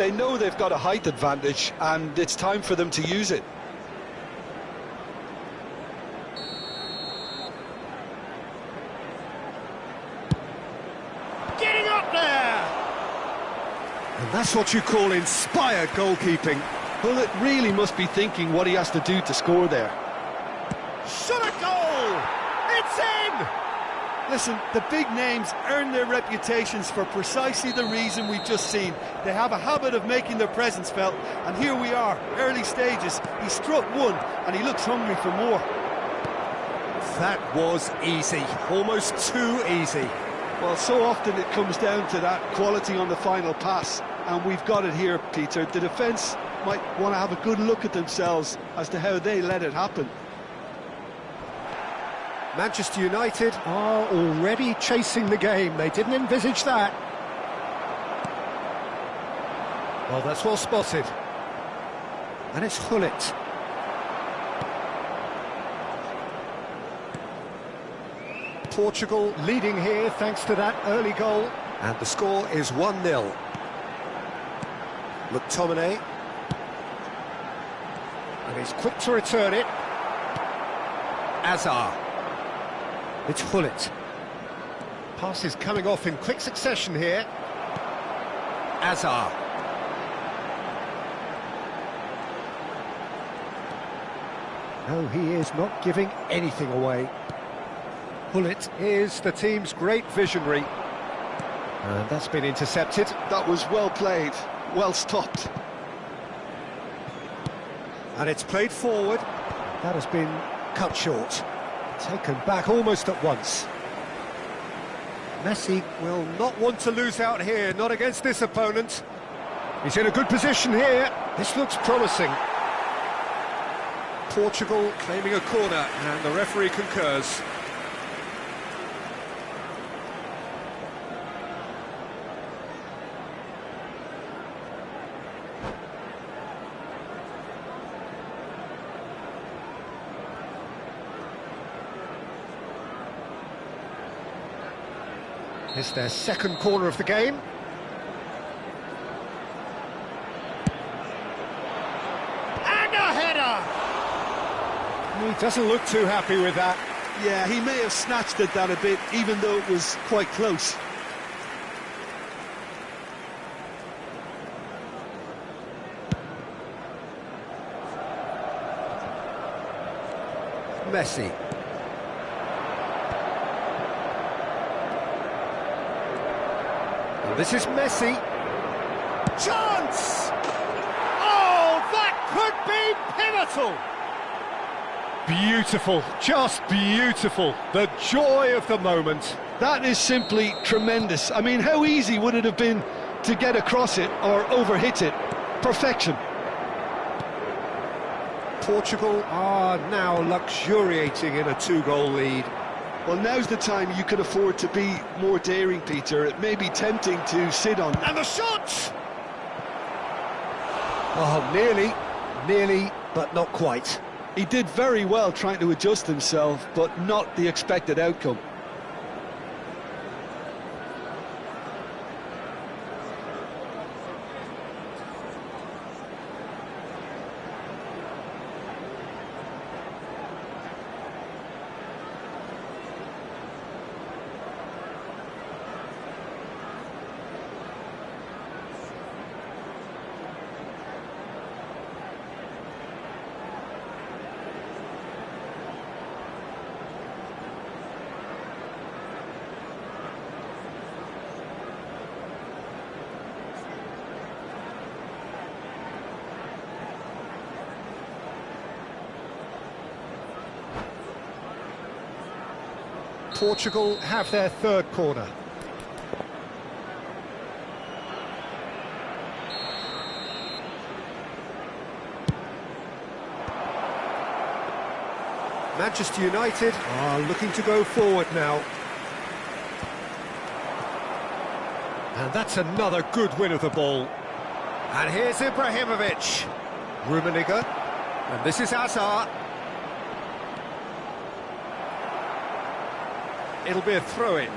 they know they've got a height advantage, and it's time for them to use it. Getting up there! And that's what you call inspired goalkeeping. Well, it really must be thinking what he has to do to score there. Shot a goal! It's in! Listen, the big names earn their reputations for precisely the reason we've just seen. They have a habit of making their presence felt, and here we are, early stages. He struck one, and he looks hungry for more. That was easy, almost too easy. Well, so often it comes down to that quality on the final pass, and we've got it here, Peter. The defence might want to have a good look at themselves as to how they let it happen. Manchester United are already chasing the game. They didn't envisage that. Well, that's well spotted. And it's Gullit. Portugal leading here thanks to that early goal. And the score is 1-0. McTominay. And he's quick to return it. Azar. It's Gullit. Passes coming off in quick succession here. Azar. No, he is not giving anything away. Gullit is the team's great visionary. And that's been intercepted. That was well played, well stopped. And it's played forward. That has been cut short. Taken back almost at once. Messi will not want to lose out here, not against this opponent. He's in a good position here. This looks promising. Portugal claiming a corner, and the referee concurs. It's their second corner of the game. And a header! He doesn't look too happy with that. Yeah, he may have snatched at that a bit, even though it was quite close. Messi. This is Messi. Chance! Oh, that could be pivotal! Beautiful, just beautiful. The joy of the moment. That is simply tremendous. I mean, how easy would it have been to get across it or overhit it? Perfection. Portugal are now luxuriating in a two-goal lead. Well, now's the time you can afford to be more daring, Peter. It may be tempting to sit on. And the shot! Oh, nearly, but not quite. He did very well trying to adjust himself, but not the expected outcome. Portugal have their third corner. Manchester United are looking to go forward now. And that's another good win of the ball. And here's Ibrahimovic. Rummenigge. And this is Azar. It'll be a throw-in.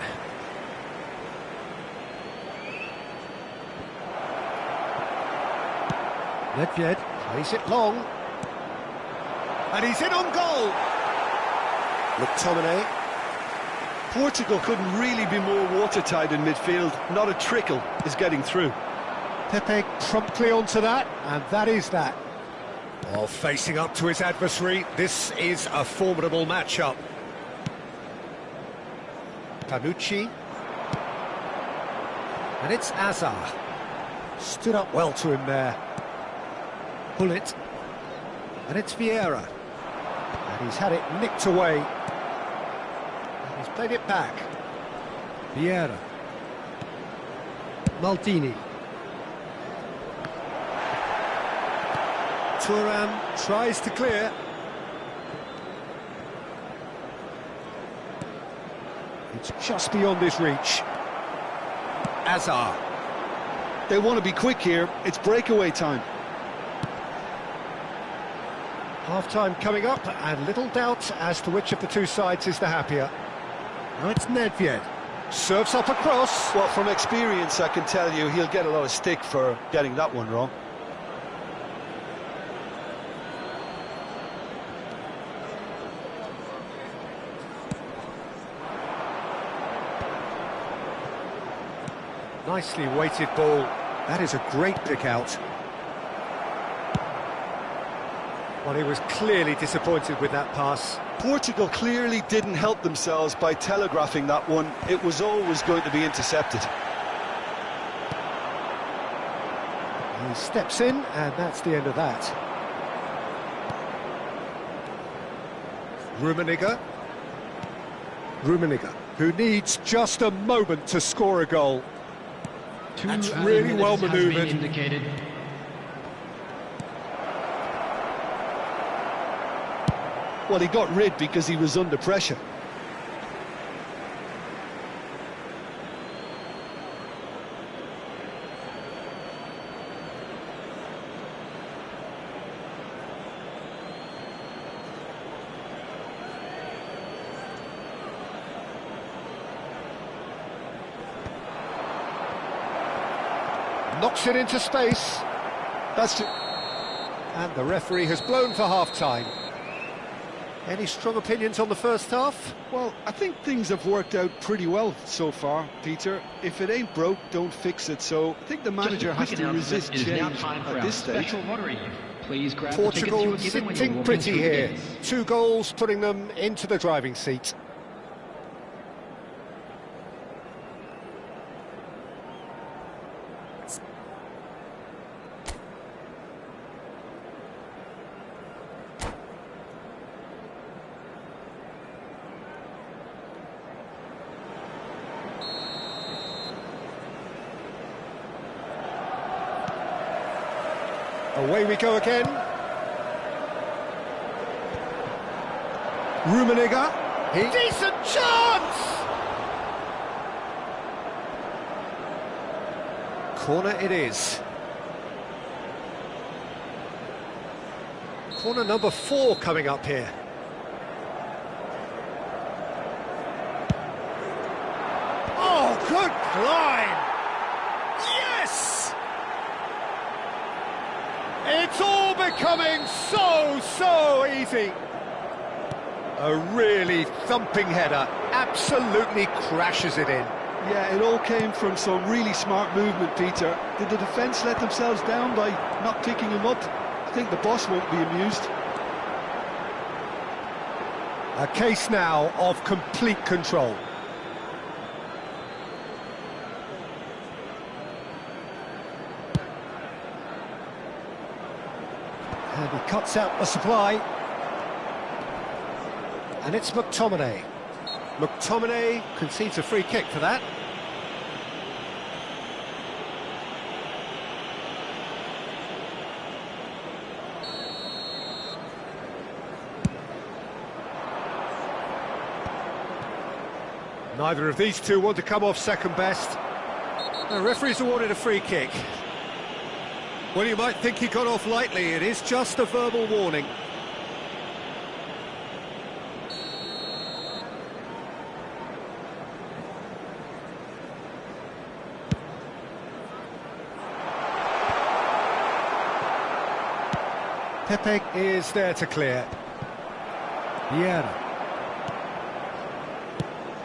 Nedved plays it long. And he's in on goal! McTominay. Portugal couldn't really be more watertight in midfield. Not a trickle is getting through. Pepe promptly onto that, and that is that. While facing up to his adversary, this is a formidable matchup. Tanucci. And it's Azar. Stood up well to him there. Pullet. And it's Vieira. And he's had it nicked away. And he's played it back. Vieira. Maldini. Thuram tries to clear. It's just beyond his reach. Azar. They want to be quick here. It's breakaway time. Half-time coming up, and little doubt as to which of the two sides is the happier. Now it's Nedved. Serves up across. Well, from experience, I can tell you he'll get a lot of stick for getting that one wrong. Nicely weighted ball. That is a great pick out. Well, he was clearly disappointed with that pass. Portugal clearly didn't help themselves by telegraphing that one. It was always going to be intercepted. He steps in, and that's the end of that. Rummenigge. Rummenigge, who needs just a moment to score a goal. That's really well manoeuvred. Well, he got rid because he was under pressure. Knocks it into space. That's it. And the referee has blown for half-time. Any strong opinions on the first half? Well, I think things have worked out pretty well so far, Peter. If it ain't broke, don't fix it. So I think the manager has to resist change at this stage. Portugal sitting pretty here. 2 goals putting them into the driving seat. Away we go again. Rummenigge. Decent chance! Corner it is. Corner number 4 coming up here. Oh, good climb! Yes! It's all becoming so easy. A really thumping header, absolutely crashes it in. Yeah, it all came from some really smart movement, Peter. Did the defence let themselves down by not picking him up? I think the boss won't be amused. A case now of complete control. And he cuts out the supply. And it's McTominay. McTominay concedes a free kick for that. Neither of these two want to come off second best. The referee's awarded a free kick. Well, you might think he got off lightly. It is just a verbal warning. Pepe is there to clear. Vieira.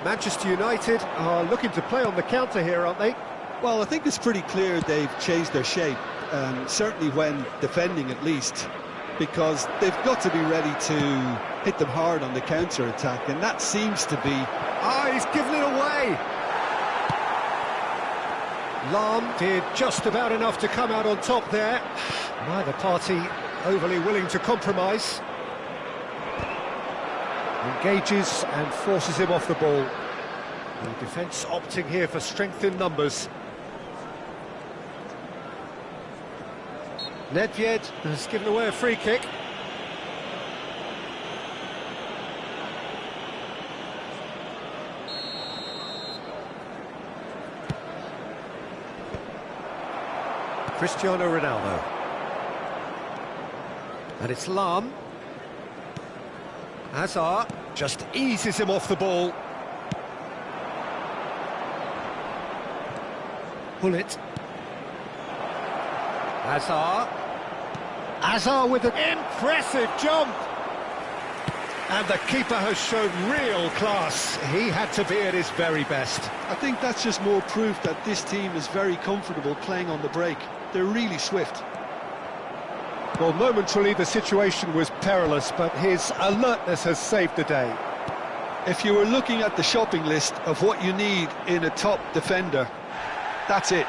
Manchester United are looking to play on the counter here, aren't they? Well, I think it's pretty clear they've changed their shape, certainly when defending at least, because they've got to be ready to hit them hard on the counter-attack, and that seems to be... Ah, he's given it away! Lahm did just about enough to come out on top there. Neither party overly willing to compromise. Engages and forces him off the ball. The defence opting here for strength in numbers. Nedved has given away a free kick. Cristiano Ronaldo. And it's Lahm. Hazard just eases him off the ball. Bullet. Hazard. Hazard with an impressive jump. And the keeper has shown real class. He had to be at his very best. I think that's just more proof that this team is very comfortable playing on the break. They're really swift. Well, momentarily the situation was perilous, but his alertness has saved the day. If you were looking at the shopping list of what you need in a top defender, that's it.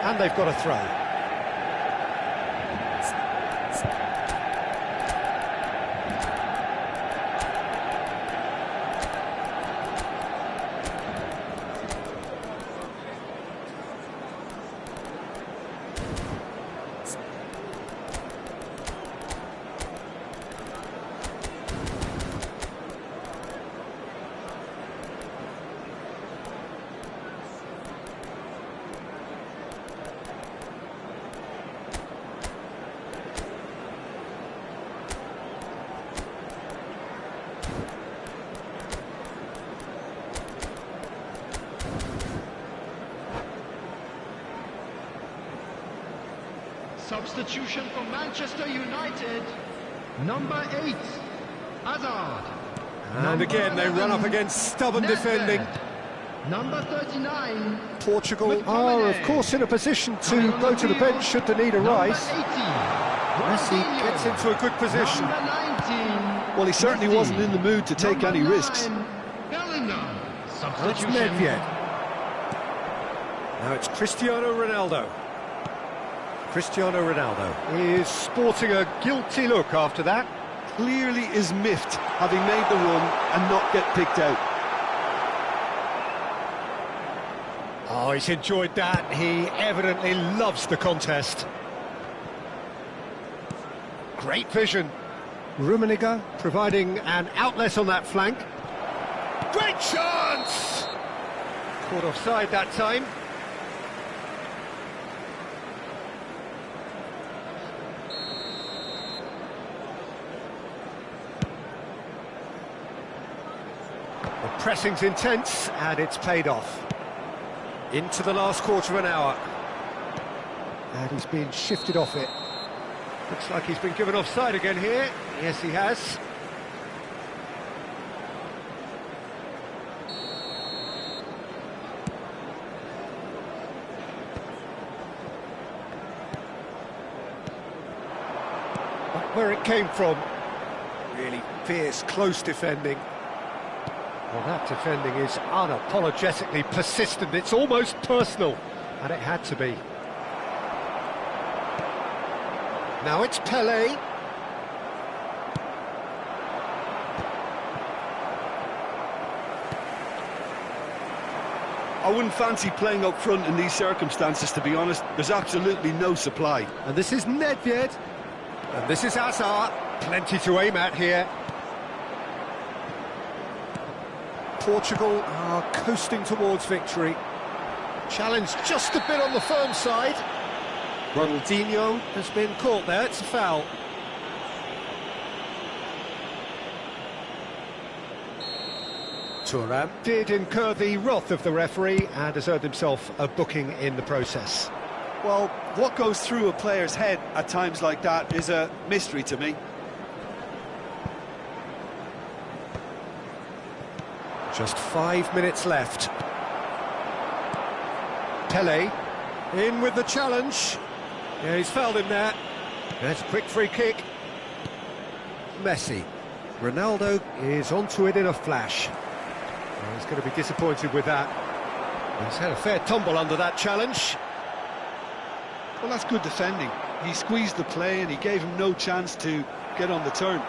And they've got a throw. Substitution for Manchester United, number 8, Hazard. And again they run up against stubborn defending. Number 39, Portugal are of course in a position to go to the bench should the need arise. Messi gets into a good position. Well, he certainly wasn't in the mood to take any risks. That's Nedved. Now it's Cristiano Ronaldo. Cristiano Ronaldo is sporting a guilty look after that. Clearly is miffed having made the run and not get picked out. Oh, he's enjoyed that. He evidently loves the contest. Great vision. Rummenigge providing an outlet on that flank. Great chance! Caught offside that time. The pressing's intense, and it's paid off. Into the last quarter of an hour. And he's being shifted off it. Looks like he's been given offside again here. Yes, he has. But where it came from, really fierce, close defending. Well, that defending is unapologetically persistent. It's almost personal, and it had to be. Now it's Pelé. I wouldn't fancy playing up front in these circumstances, to be honest. There's absolutely no supply. And this is Nedved. And this is Hazard. Plenty to aim at here. Portugal are coasting towards victory. Challenge just a bit on the firm side. Ronaldinho has been caught there, it's a foul. Thuram did incur the wrath of the referee and has earned himself a booking in the process. Well, what goes through a player's head at times like that is a mystery to me. Just 5 minutes left. Pele in with the challenge. Yeah, he's fouled him there. There's a quick free kick. Messi. Ronaldo is onto it in a flash. Well, he's going to be disappointed with that. He's had a fair tumble under that challenge. Well, that's good defending. He squeezed the play and he gave him no chance to get on the turn.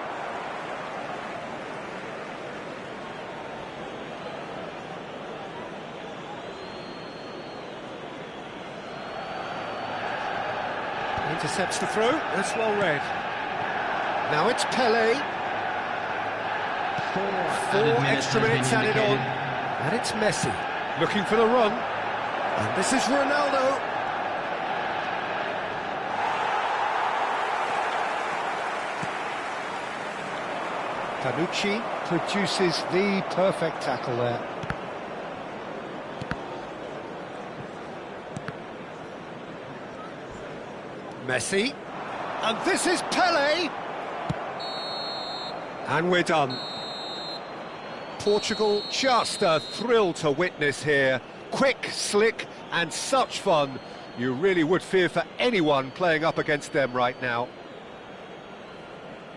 Intercepts the throw. That's well read. Now it's Pele. Four extra minutes added on. And it's Messi looking for the run. And this is Ronaldo. Tanucci produces the perfect tackle there. Messi, and this is Pele, and we're done. Portugal, just a thrill to witness here. Quick, slick, and such fun. You really would fear for anyone playing up against them right now.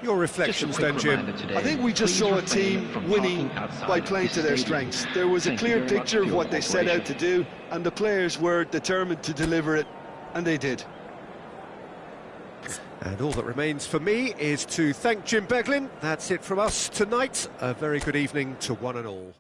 Your reflections then, Jim? I think we just saw a team winning by playing to their strengths. There was a clear picture of what they set out to do, and the players were determined to deliver it, and they did. And all that remains for me is to thank Jim Beglin. That's it from us tonight. A very good evening to one and all.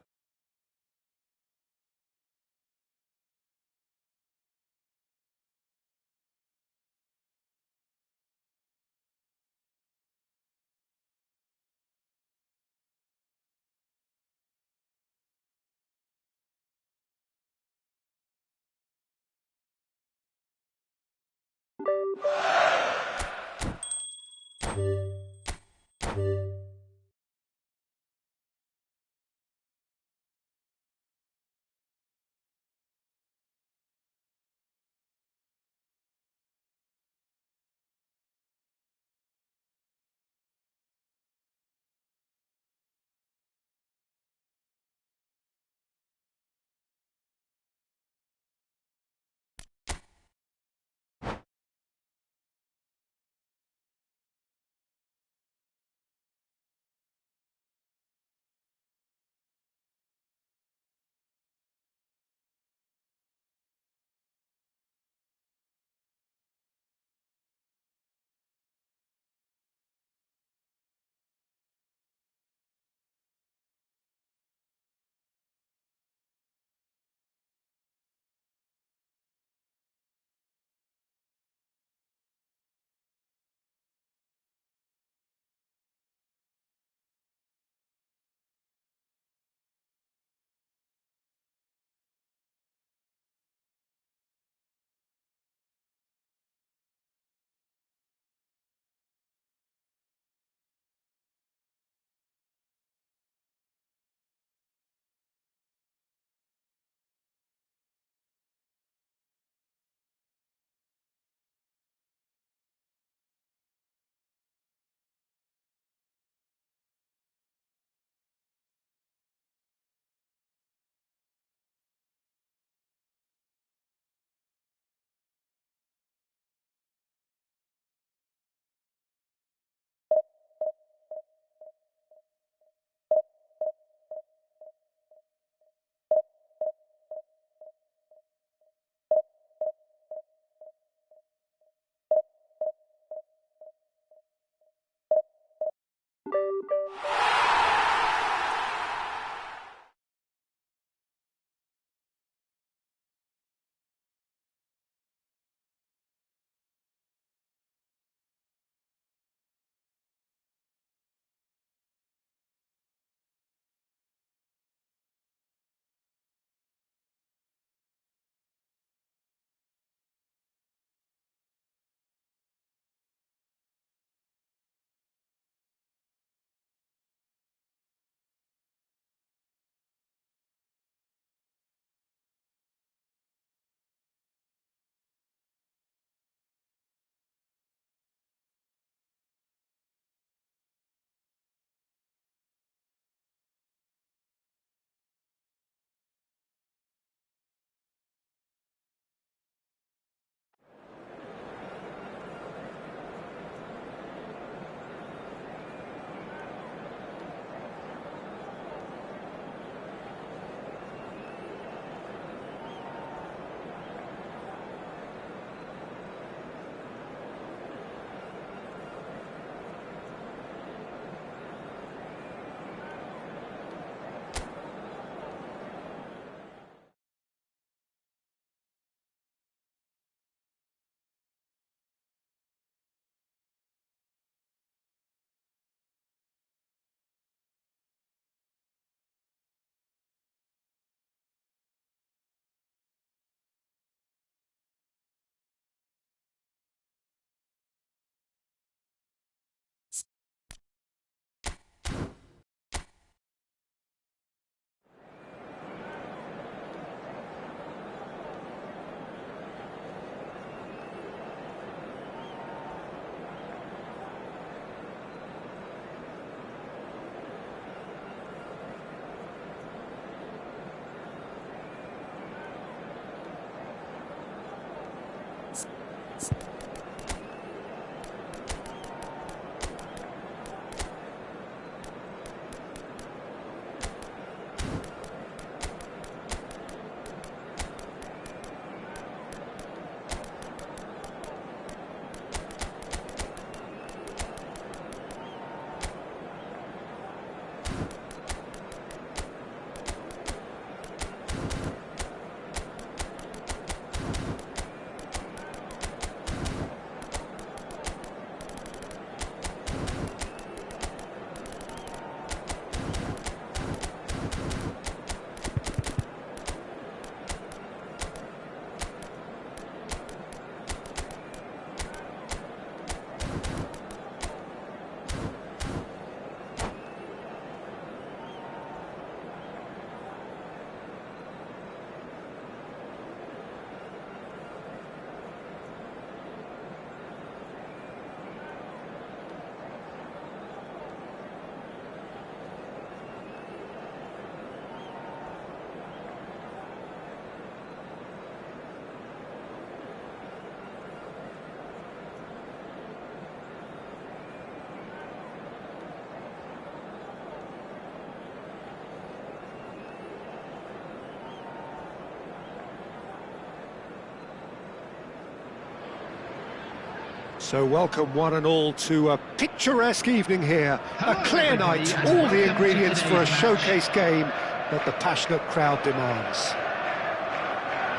So welcome one and all to a picturesque evening here. A clear night, all the ingredients for a showcase game that the passionate crowd demands.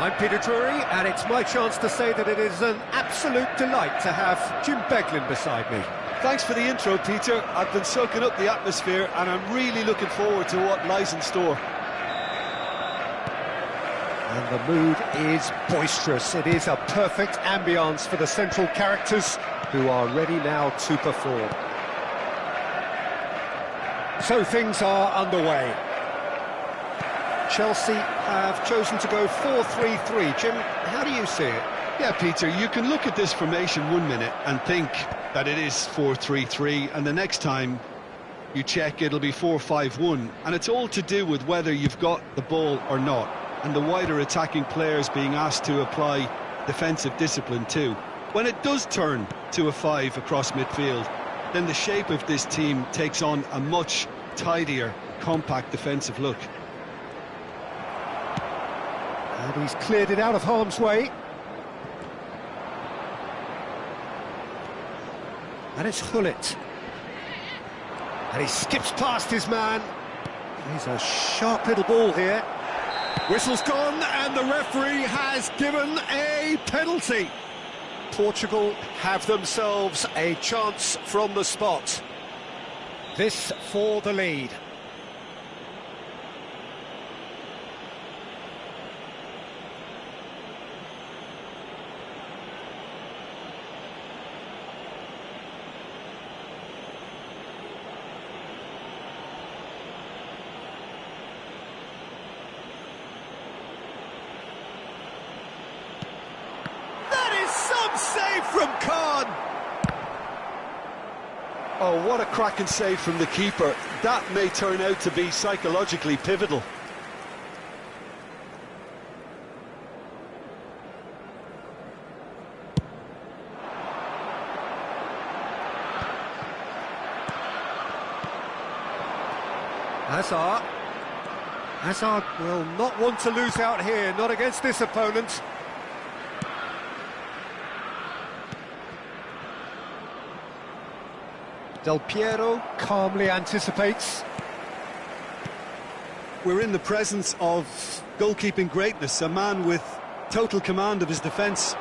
I'm Peter Drury, and it's my chance to say that it is an absolute delight to have Jim Beglin beside me. Thanks for the intro, Peter. I've been soaking up the atmosphere and I'm really looking forward to what lies in store. And the mood is boisterous. It is a perfect ambience for the central characters who are ready now to perform. So things are underway. Chelsea have chosen to go 4-3-3. Jim, how do you see it? Yeah, Peter, you can look at this formation 1 minute and think that it is 4-3-3, and the next time you check it'll be 4-5-1, and it's all to do with whether you've got the ball or not, and the wider attacking players being asked to apply defensive discipline too. When it does turn to a 5 across midfield, then the shape of this team takes on a much tidier, compact defensive look. And he's cleared it out of harm's way. And it's Gullit. And he skips past his man. He's a sharp little ball here. Whistle's gone, and the referee has given a penalty. Portugal have themselves a chance from the spot. This for the lead. Save from Khan. Oh, what a cracking save from the keeper. That may turn out to be psychologically pivotal. Hazard will not want to lose out here, not against this opponent. Del Piero calmly anticipates. We're in the presence of goalkeeping greatness, a man with total command of his defence.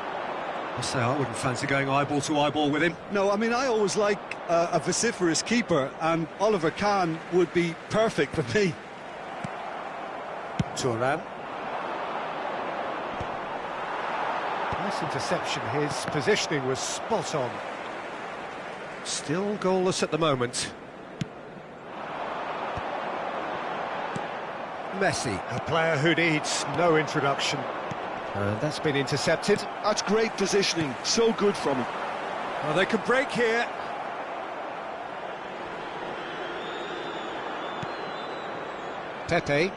I say I wouldn't fancy going eyeball to eyeball with him. No, I mean, I always like a vociferous keeper, and Oliver Kahn would be perfect for me. Thuram. Nice interception, his positioning was spot on. Still goalless at the moment. Messi, a player who needs no introduction. And that's been intercepted. That's great positioning, so good from him. Well, they could break here. Pepe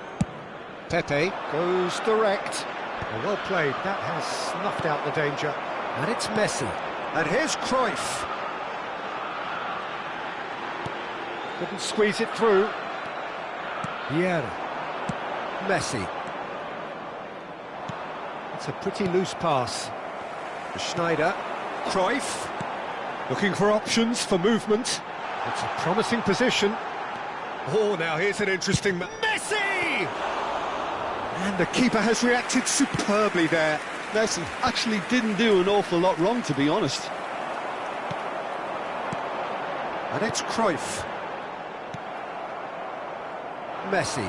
goes direct. Well played, that has snuffed out the danger. And it's Messi. And here's Cruyff. Couldn't squeeze it through. Vieira. Messi. It's a pretty loose pass. Schneider. Cruyff. Looking for options for movement. It's a promising position. Oh, now here's an interesting... Messi! And the keeper has reacted superbly there. Messi actually didn't do an awful lot wrong, to be honest. And it's Cruyff. Messi.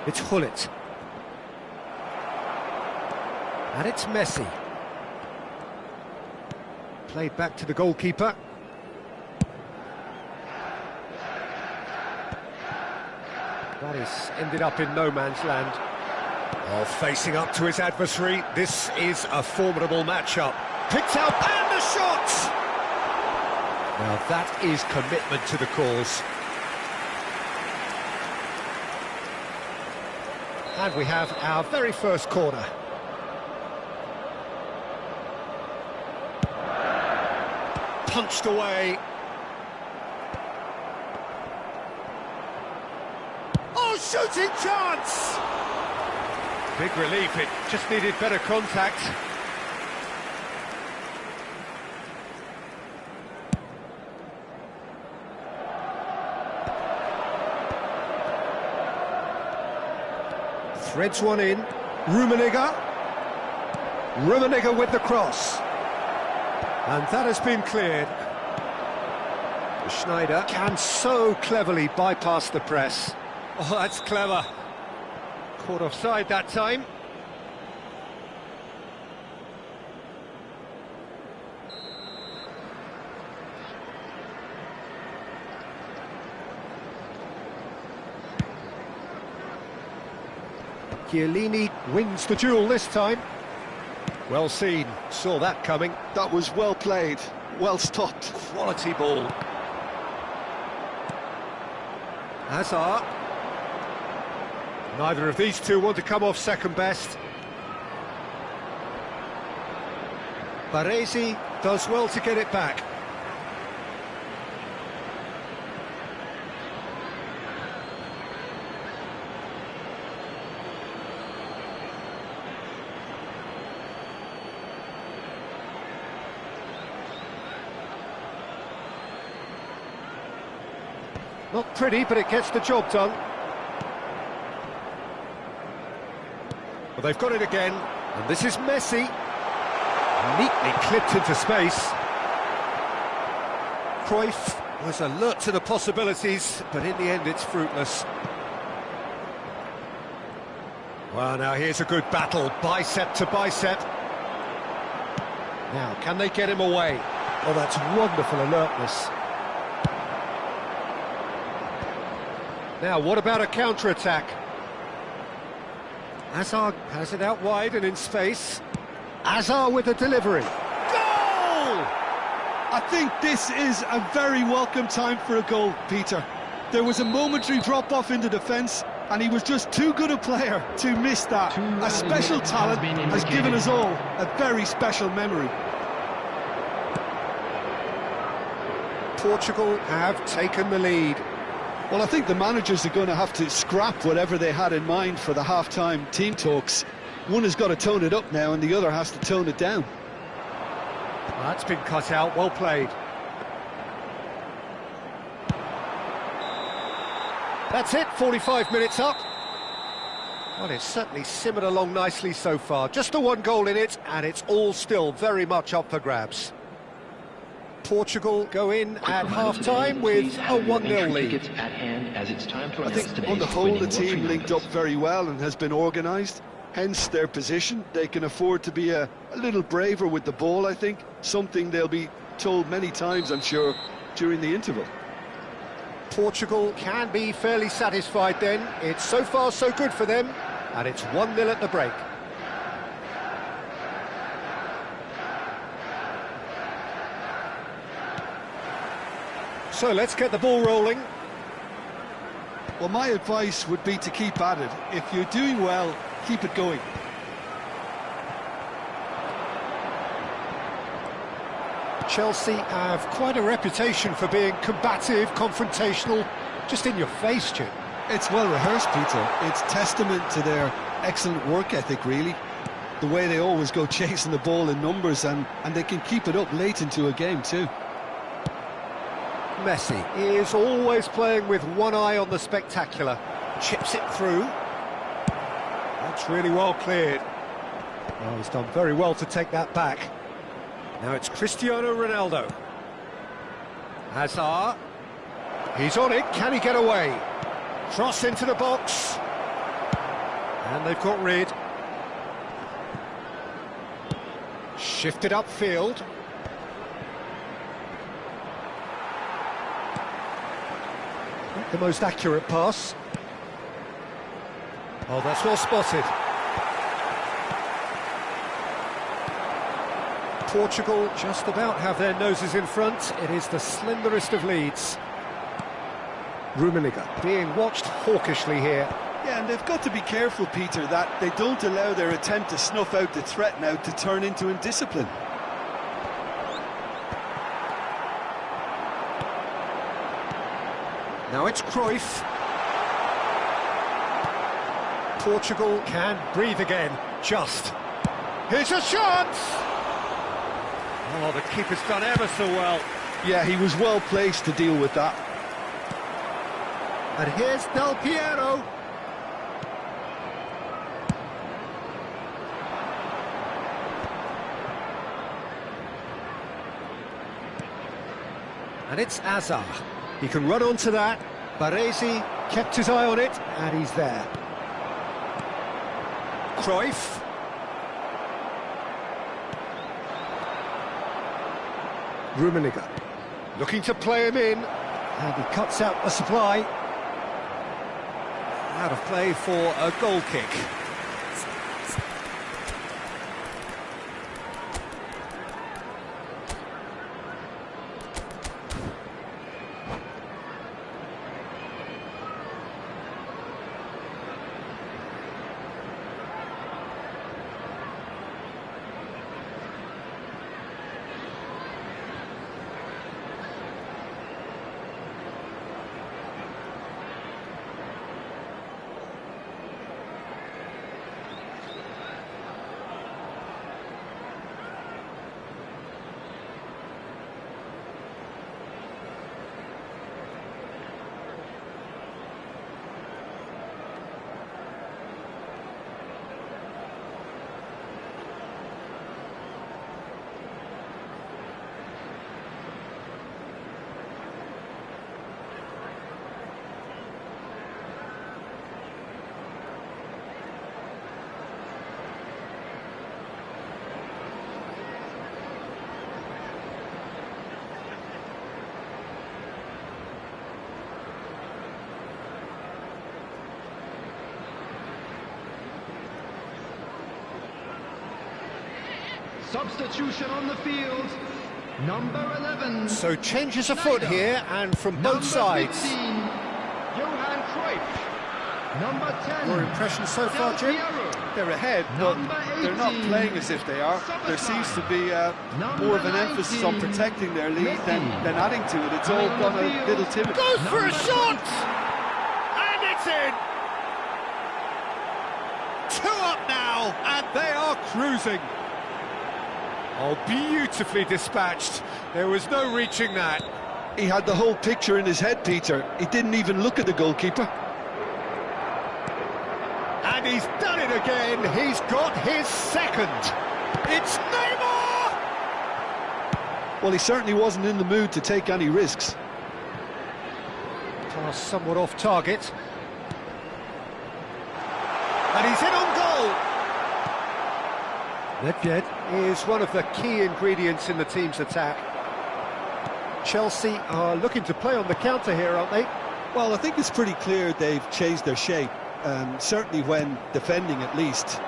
It's Gullit. And it's Messi. Played back to the goalkeeper. That is ended up in no man's land. Oh, facing up to his adversary. This is a formidable matchup. Picked out, and the shot! Now that is commitment to the cause. And we have our very first corner. Punched away. Oh, shooting chance! Big relief, it just needed better contact. Threads one in. Rummenigge. Rummenigge with the cross. And that has been cleared. Schneider can so cleverly bypass the press. Oh, that's clever. Caught offside that time. Chiellini wins the duel this time. Well seen, saw that coming. That was well played, well stopped. Quality ball. Hazard. Neither of these two want to come off second best. Baresi does well to get it back. Not pretty, but it gets the job done. Well, they've got it again, and this is Messi. Neatly clipped into space. Cruyff was alert to the possibilities, but in the end it's fruitless. Well, now here's a good battle, bicep to bicep. Now, can they get him away? Oh, that's wonderful alertness. Now, what about a counter-attack? Hazard has it out wide and in space. Hazard with a delivery. Goal! I think this is a very welcome time for a goal, Peter. There was a momentary drop-off into defence, and he was just too good a player to miss that. A special talent has given us all a very special memory. Portugal have taken the lead. Well, I think the managers are going to have to scrap whatever they had in mind for the half-time team talks. One has got to tone it up now and the other has to tone it down. Well, that's been cut out, well played. That's it, 45 minutes up. Well, it's certainly simmered along nicely so far. Just the one goal in it, and it's all still very much up for grabs. Portugal go in at half-time with a 1-0 lead. I think on the whole the team linked up very well and has been organised, hence their position. They can afford to be a little braver with the ball, I think, something they'll be told many times, I'm sure, during the interval. Portugal can be fairly satisfied then. It's so far so good for them, and it's 1-0 at the break. So let's get the ball rolling. Well, my advice would be to keep at it. If you're doing well, keep it going. Chelsea have quite a reputation for being combative, confrontational, just in your face, Jim. It's well rehearsed, Peter. It's testament to their excellent work ethic, really. The way they always go chasing the ball in numbers, and they can keep it up late into a game too. Messi is always playing with one eye on the spectacular. Chips it through. That's really well cleared. Oh, he's done very well to take that back. Now it's Cristiano Ronaldo. Hazard. He's on it. Can he get away? Cross into the box. And they've got rid. Shifted upfield. The most accurate pass. Oh, that's well spotted. Portugal just about have their noses in front. It is the slenderest of leads. Rummenigge being watched hawkishly here. Yeah, and they've got to be careful, Peter, that they don't allow their attempt to snuff out the threat now to turn into indiscipline. Now it's Cruyff. Portugal can breathe again, just. Here's a shot! Oh, the keeper's done ever so well. Yeah, he was well placed to deal with that. And here's Del Piero. And it's Azar. He can run onto that. Baresi kept his eye on it, and he's there. Cruyff. Rummenigge. Looking to play him in. And he cuts out the supply. Out of play for a goal kick. Substitution on the field, number 11. So changes afoot here, and from both Number sides. 15, Johan Cruyff. Number 10. Your impressions so far, Jim? Del Piero. They're ahead, but Number they're not 18, playing as if they are. There seems to be more of an emphasis on protecting their lead than adding to it. It's all gone a little timid. Goes for a Number shot! And it's in! 2 up now, and they are cruising. Oh, beautifully dispatched. There was no reaching that. He had the whole picture in his head, Peter. He didn't even look at the goalkeeper. And he's done it again. He's got his second. It's Neymar! Well, he certainly wasn't in the mood to take any risks. Pass somewhat off target. And he's in on goal. Nedved is one of the key ingredients in the team's attack. Chelsea are looking to play on the counter here, aren't they? Well, I think it's pretty clear they've changed their shape, certainly when defending at least,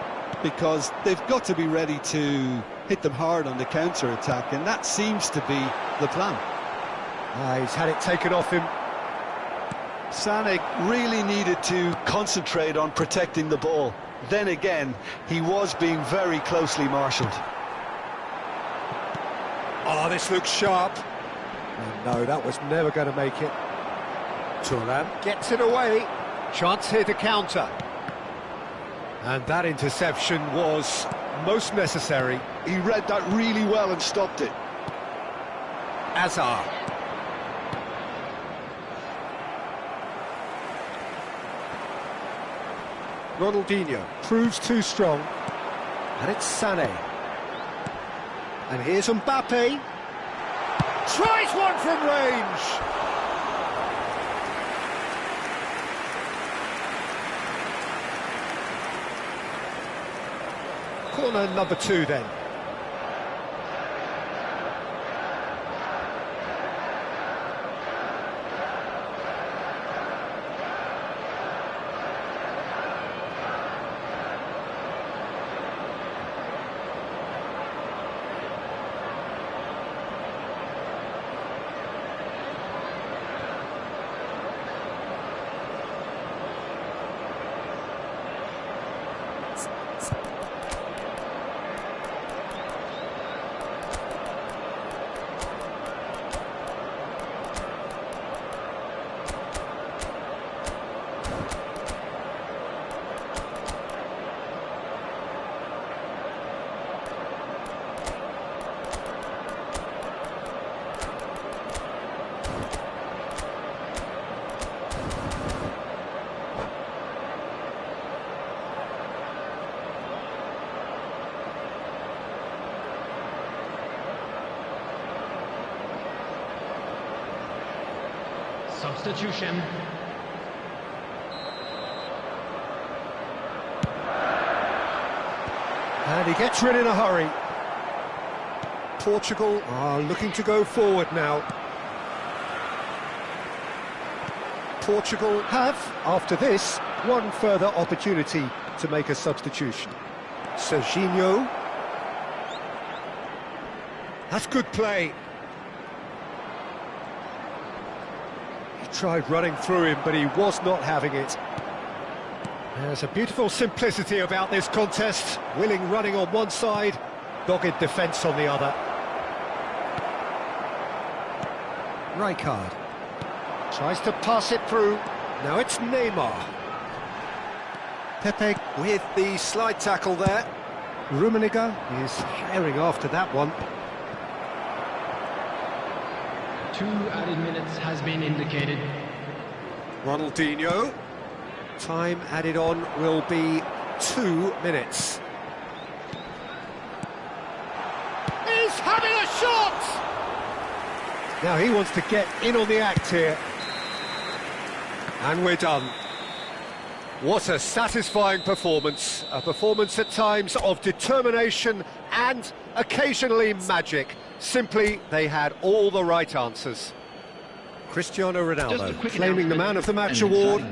because they've got to be ready to hit them hard on the counter-attack, and that seems to be the plan. He's had it taken off him. Sané really needed to concentrate on protecting the ball. Then again, he was being very closely marshalled. Oh, this looks sharp. Oh, no, that was never going to make it. Thuram gets it away. Chance here to counter. And that interception was most necessary. He read that really well and stopped it. Azar. Ronaldinho proves too strong. And it's Sané. And here's Mbappe. Tries one from range. Corner number 2 then. Substitution. And he gets rid in a hurry. Portugal are looking to go forward now. Portugal have, after this, one further opportunity to make a substitution. Serginho. That's good play. He tried running through him, but he was not having it. There's a beautiful simplicity about this contest. Willing running on one side, dogged defence on the other. Rijkaard tries to pass it through. Now it's Neymar. Pepe with the slide tackle there. Rummenigge is herring after that one. 2 added minutes has been indicated. Ronaldinho. Time added on will be 2 minutes. He's having a shot! Now he wants to get in on the act here. And we're done. What a satisfying performance. A performance at times of determination and occasionally magic. Simply, they had all the right answers. Cristiano Ronaldo claiming the Man of the Match award.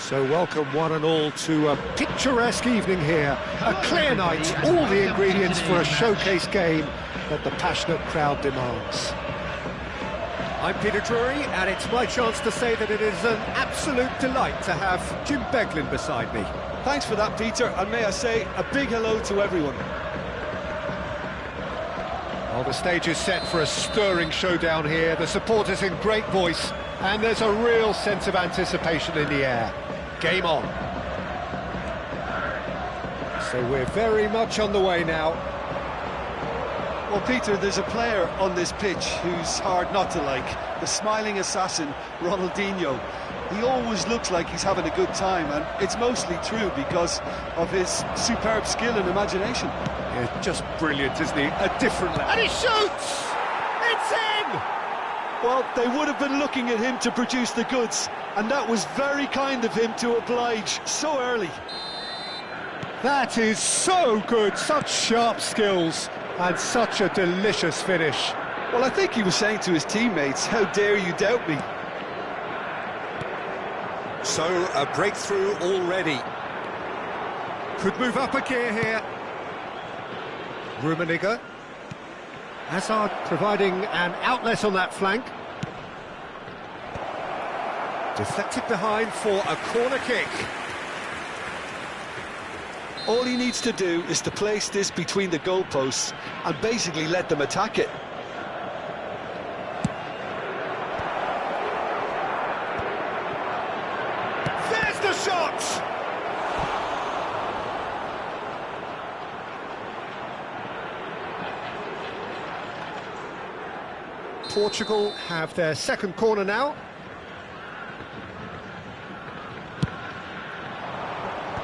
So welcome one and all to a picturesque evening here. A clear night, all the ingredients for a showcase game that the passionate crowd demands. I'm Peter Drury, and it's my chance to say that it is an absolute delight to have Jim Beglin beside me. Thanks for that, Peter, and may I say a big hello to everyone. Well, the stage is set for a stirring showdown here. The supporters in great voice, and there's a real sense of anticipation in the air. Game on. So we're very much on the way now. Well, Peter, there's a player on this pitch who's hard not to like. The smiling assassin, Ronaldinho. He always looks like he's having a good time, and it's mostly true because of his superb skill and imagination. Yeah, just brilliant, isn't he? A different level. And he shoots! It's in! Well, they would have been looking at him to produce the goods, and that was very kind of him to oblige so early. That is so good, such sharp skills, and such a delicious finish. Well, I think he was saying to his teammates, how dare you doubt me? So, a breakthrough already. Could move up a gear here. Rummenigge. Hazard providing an outlet on that flank. Deflected behind for a corner kick. All he needs to do is to place this between the goalposts and basically let them attack it. There's the shot! Portugal have their second corner now.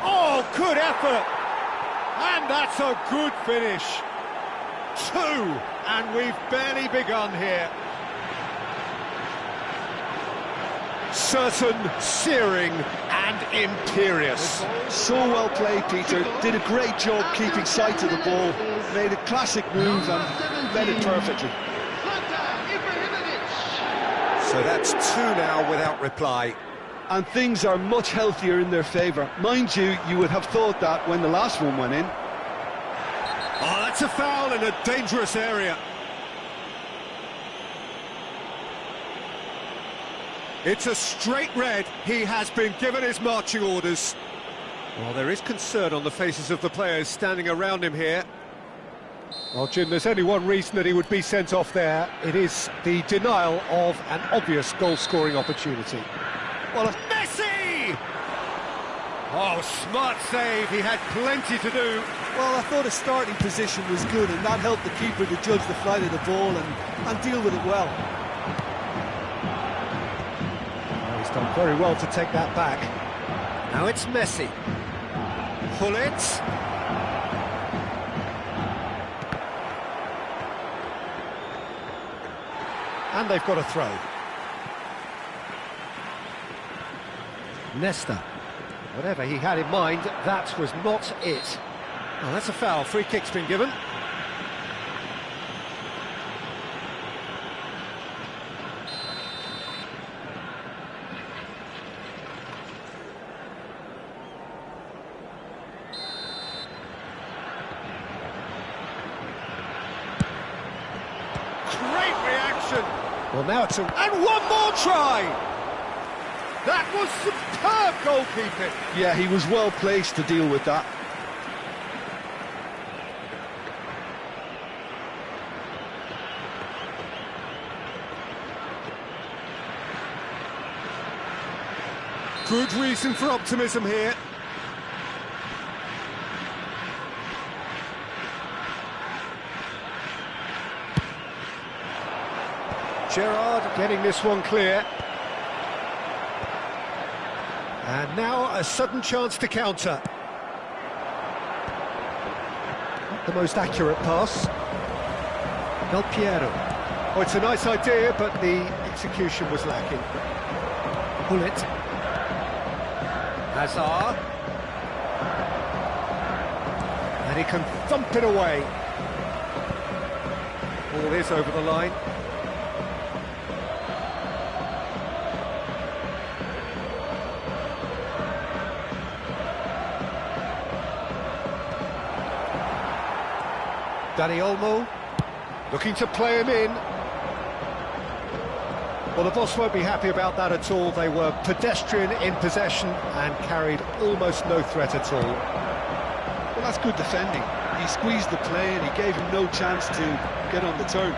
Oh, good effort! And that's a good finish. 2, and we've barely begun here. Certain, searing, and imperious. So well played, Peter. Did a great job keeping sight of the ball. Made a classic move and led it perfectly. So that's 2 now without reply. And things are much healthier in their favour. Mind you, you would have thought that when the last one went in. Oh, that's a foul in a dangerous area. It's a straight red. He has been given his marching orders. Well, there is concern on the faces of the players standing around him here. Well, Jim, there's only one reason that he would be sent off there. It is the denial of an obvious goal-scoring opportunity. Well, Messi! Oh, smart save. He had plenty to do. Well, I thought his starting position was good, and that helped the keeper to judge the flight of the ball and deal with it well. Well, he's done very well to take that back. Now it's Messi. Pull it. And they've got a throw. Nesta. Whatever he had in mind, that was not it. Well, that's a foul. Free kick's been given. Great reaction. Well, now it's and one more try. That was superb goalkeeping. Yeah, he was well placed to deal with that. Good reason for optimism here. Gerrard getting this one clear. And now a sudden chance to counter. Not the most accurate pass. Del Piero. Oh, it's a nice idea, but the execution was lacking. Bullet. Hazard. And he can thump it away. Ball is over the line. Dani Olmo looking to play him in. Well, the boss won't be happy about that at all. They were pedestrian in possession and carried almost no threat at all. Well, that's good defending. He squeezed the play and he gave him no chance to get on the turn.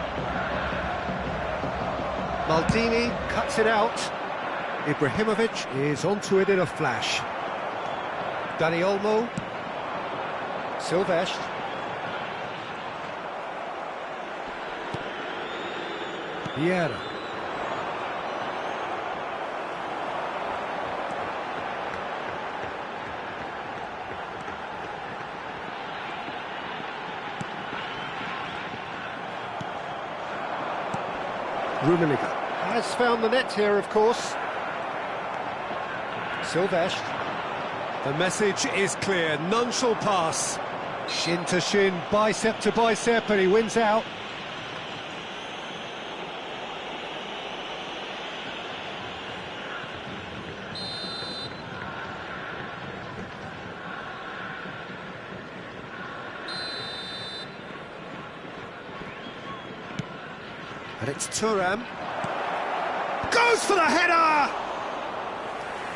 Maldini cuts it out. Ibrahimovic is onto it in a flash. Dani Olmo. Silvestre. Vieira. Rummenigge has found the net here, of course. Silvestre. The message is clear, none shall pass. Shin to shin, bicep to bicep, and he wins out. And it's Thuram. Goes for the header!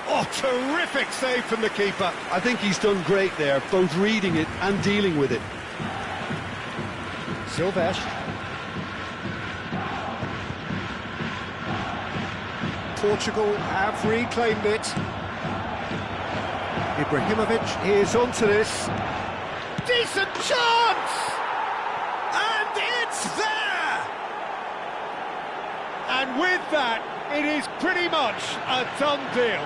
Oh, terrific save from the keeper. I think he's done great there, both reading it and dealing with it. Silvestre. Portugal have reclaimed it. Ibrahimovic is onto this. Decent chance! And it's there! And with that, it is pretty much a done deal.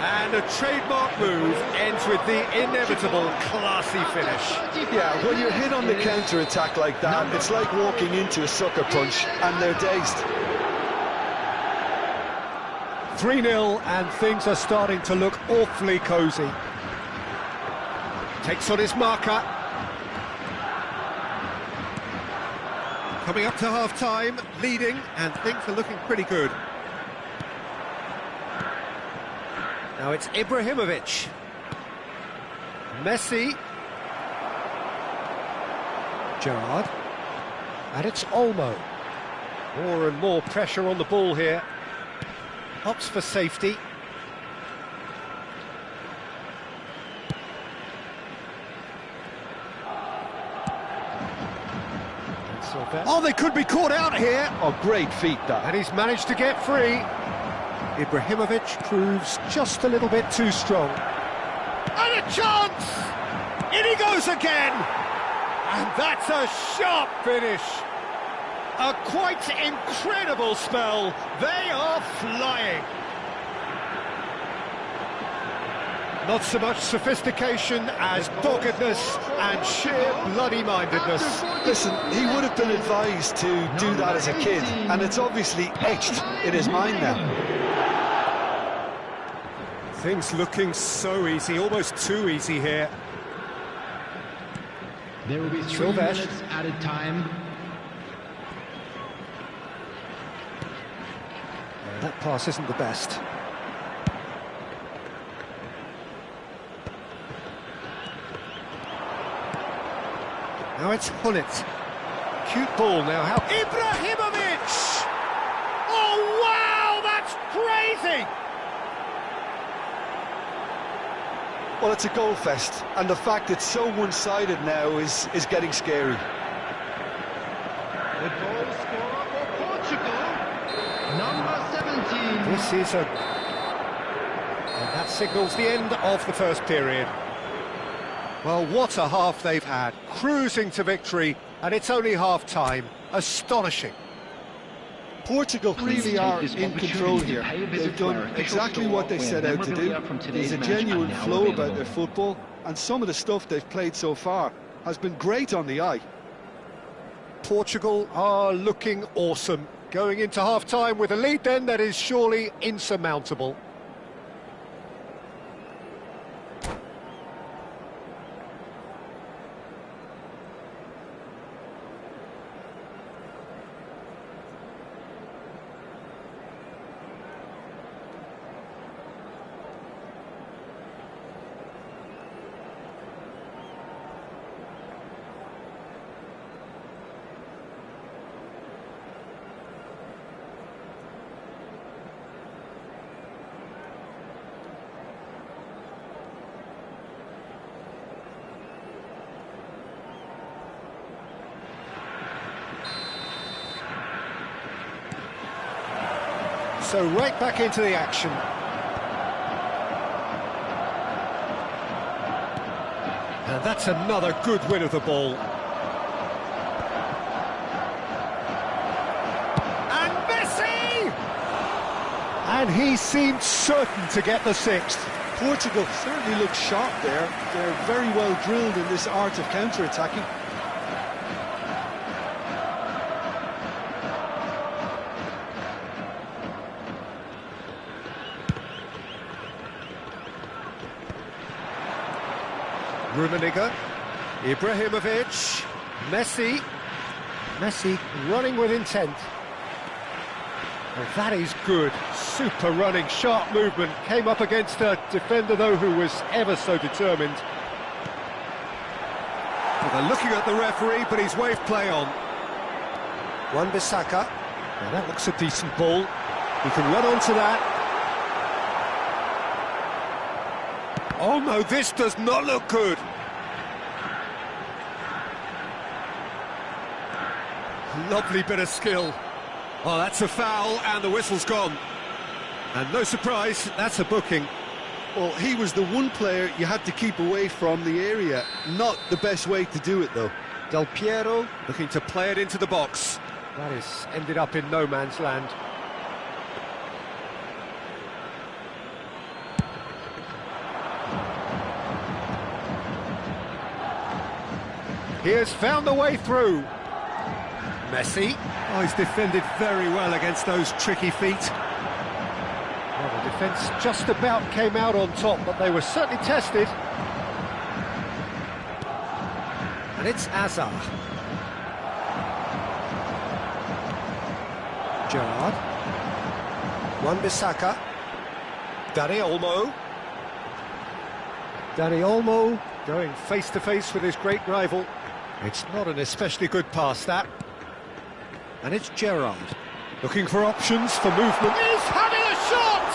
And a trademark move ends with the inevitable classy finish. Yeah, when you're hit on the counter-attack like that, it's like walking into a sucker punch and they're dazed. 3-0 and things are starting to look awfully cosy. Takes on his marker. Coming up to half-time, leading, and things are looking pretty good. Now it's Ibrahimovic. Messi. Gerrard. And it's Olmo. More and more pressure on the ball here. Opts for safety. Oh, they could be caught out here. Oh, great feat, that. And he's managed to get free. Ibrahimovic proves just a little bit too strong. And a chance! In he goes again! And that's a sharp finish. A quite incredible spell. They are flying. Not so much sophistication as doggedness and sheer bloody-mindedness. Listen, he would have been advised to do that as a kid, and it's obviously etched in his mind now. Things looking so easy, almost too easy here. There will be 3 minutes added time. That pass isn't the best. Now it's Hullet. Cute ball now. How Ibrahimovic! Oh wow, that's crazy! Well, it's a goal fest, and the fact it's so one-sided now is getting scary. The goal scorer for Portugal, number 17. This is a... And that signals the end of the first period. Well, what a half they've had. Cruising to victory, and it's only half-time. Astonishing. Portugal really are in control here. They've done exactly what they set out to do. There's a genuine flow about their football, and some of the stuff they've played so far has been great on the eye. Portugal are looking awesome. Going into half-time with a lead then that is surely insurmountable. so right back into the action. And that's another good win of the ball. And Messi! And he seemed certain to get the sixth. Portugal certainly look sharp there. They're very well drilled in this art of counter-attacking. Rummenigge, Ibrahimovic, Messi. Messi running with intent. Well, that is good. Super running, sharp movement. Came up against a defender, though, who was ever so determined. Well, they're looking at the referee, but he's waved play on. Wan-Bissaka. Now, that looks a decent ball. He can run onto that. Oh, no, this does not look good. Lovely bit of skill. Oh, that's a foul, and the whistle's gone. And no surprise, that's a booking. Well, he was the one player you had to keep away from the area. Not the best way to do it, though. Del Piero looking to play it into the box. That is ended up in no man's land. He has found the way through. Messi. Oh, he's defended very well against those tricky feet. Well, the defence just about came out on top, but they were certainly tested. And it's Hazard. Gerrard. Wan-Bissaka. Dani Olmo. Dani Olmo going face-to-face with his great rival. It's not an especially good pass, that. And it's Gerrard. Looking for options for movement. He's having a shot!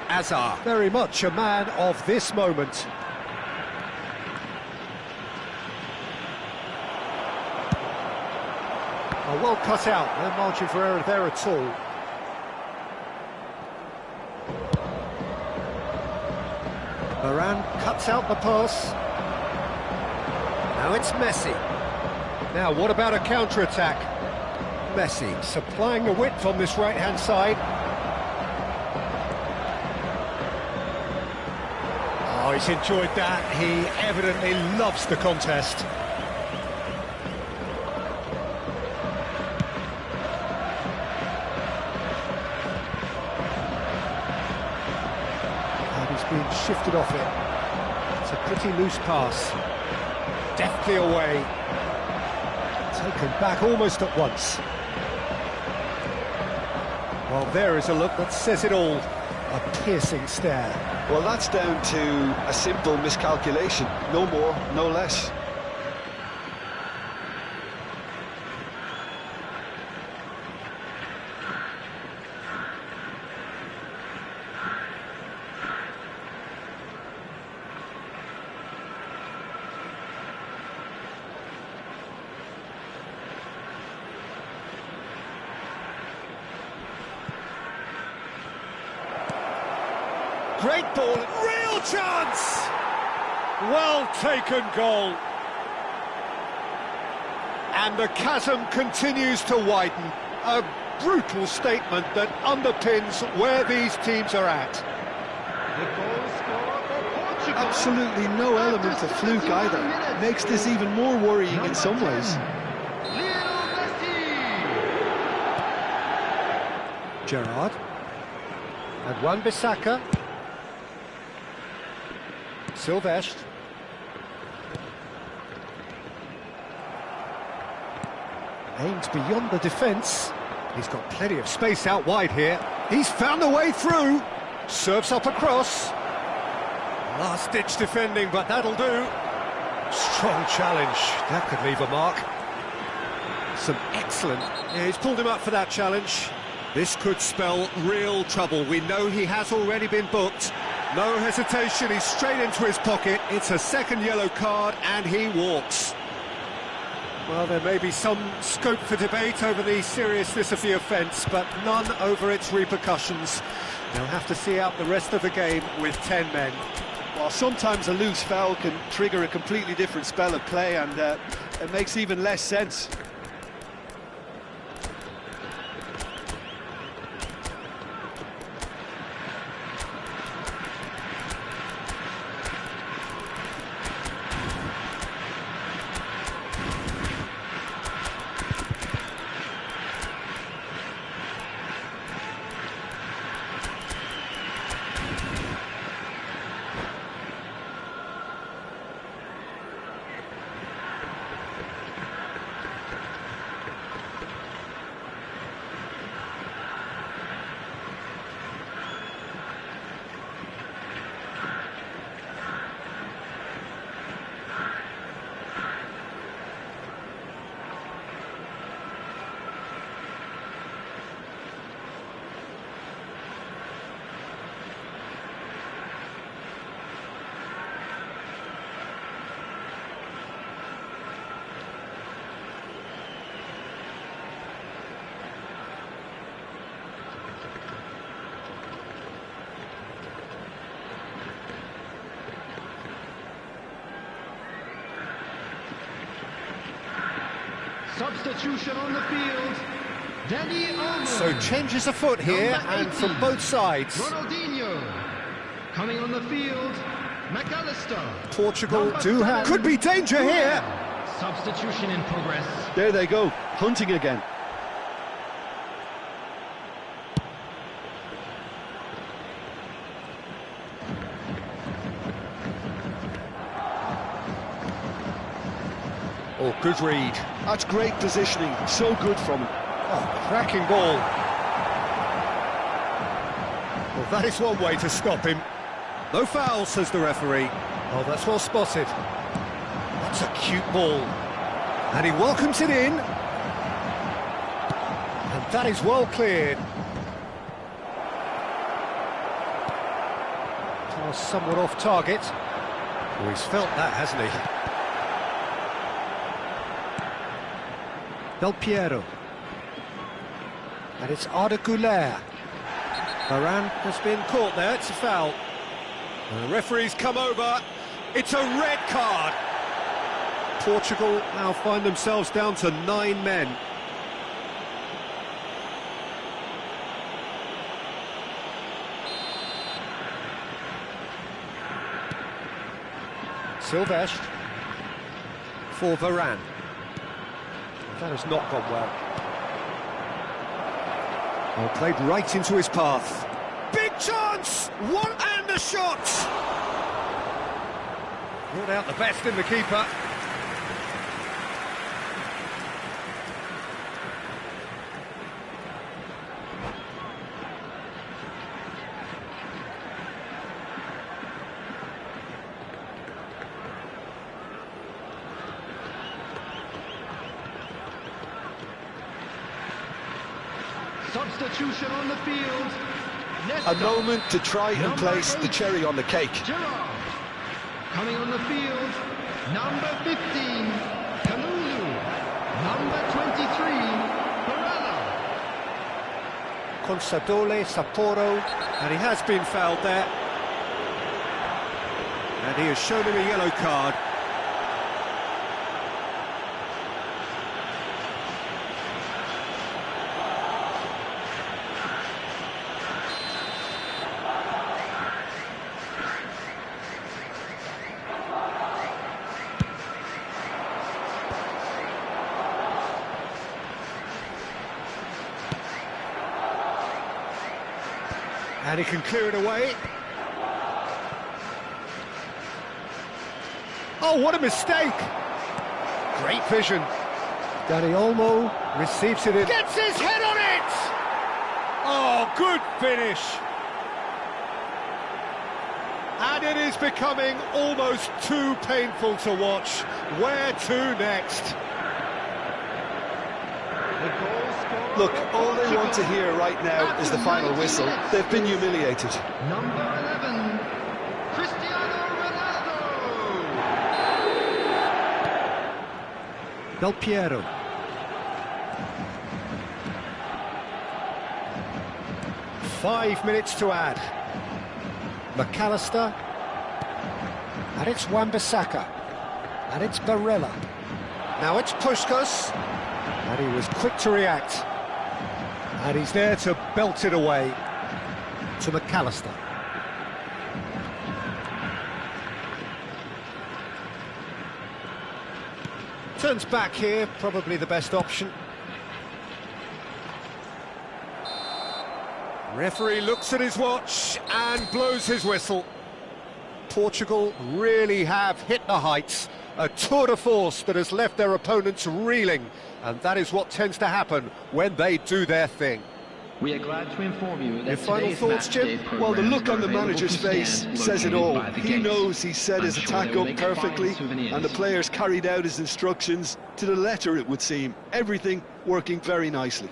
Hazard. Very much a man of this moment. Oh, well cut out. No margin for error there at all. Varane cuts out the pass. Now it's Messi. Now, what about a counter-attack? Messi supplying the width on this right-hand side. Oh, he's enjoyed that. He evidently loves the contest. And he's being shifted off it. It's a pretty loose pass. Deftly away. Taken back almost at once. Well, there is a look that says it all. A piercing stare. Well, that's down to a simple miscalculation. No more, no less. Great ball, real chance! Well taken goal. And the chasm continues to widen. A brutal statement that underpins where these teams are at. The goal scorer for Portugal. Absolutely no element of fluke either. Makes this even more worrying in some ways. Lionel Messi. Gerrard. And Wan-Bissaka. Silvestre. Aimed beyond the defence. He's got plenty of space out wide here. He's found a way through. Serves up across. Last-ditch defending, but that'll do. Strong challenge. That could leave a mark. Some excellent... Yeah, he's pulled him up for that challenge. This could spell real trouble. We know he has already been booked. No hesitation, he's straight into his pocket. It's a second yellow card, and he walks. Well, there may be some scope for debate over the seriousness of the offence, but none over its repercussions. They'll have to see out the rest of the game with 10 men. Well, sometimes a loose foul can trigger a completely different spell of play, and it makes even less sense. Substitution on the field, Danny Olmo. So changes afoot here, and from both sides. Ronaldinho. Coming on the field, McAllister. Portugal Number do have... 7, Could be danger here! Substitution in progress. There they go, hunting again. Oh, good read. That's great positioning, so good from him. Oh, cracking ball. Well, that is one way to stop him. No foul, says the referee. Oh, that's well spotted. That's a cute ball. And he welcomes it in. And that is well cleared. Oh, somewhat off target. Oh, he's felt that, hasn't he? Del Piero. And it's Arda Güler. Varane has been caught there, it's a foul. And the referee's come over, it's a red card. Portugal now find themselves down to 9 men. Silvestre for Varane. That has not gone well. Well, played right into his path. Big chance! One and a shot! Brought out the best in the keeper. Substitution on the field. A moment to try and place the cherry on the cake. Gerrard. Coming on the field, number 15, Kalulu. Number 23, Barella. Consadole, Sapporo, and he has been fouled there. And he has shown him a yellow card. And he can clear it away. Oh, what a mistake! Great vision. Dani Olmo receives it in. Gets his head on it! Oh, good finish. And it is becoming almost too painful to watch. Where to next? Look, all they want to hear right now is the final whistle. They've been humiliated. Number 11, Cristiano Ronaldo. Del Piero. Five minutes to add. McAllister. And it's Wan-Bissaka. And it's Barella. Now it's Puskas. And he was quick to react. And he's there to belt it away to McAllister. Turns back here, probably the best option. Referee looks at his watch and blows his whistle. Portugal really have hit the heights. A tour de force that has left their opponents reeling. And that is what tends to happen when they do their thing. We are glad to inform you that Your final thoughts, Jim? Well, the look on the manager's face says it all. He knows he set his attack up perfectly, and the players carried out his instructions to the letter, it would seem. Everything working very nicely.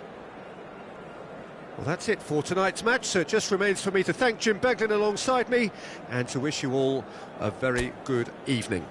Well, that's it for tonight's match, so it just remains for me to thank Jim Beglin alongside me and to wish you all a very good evening.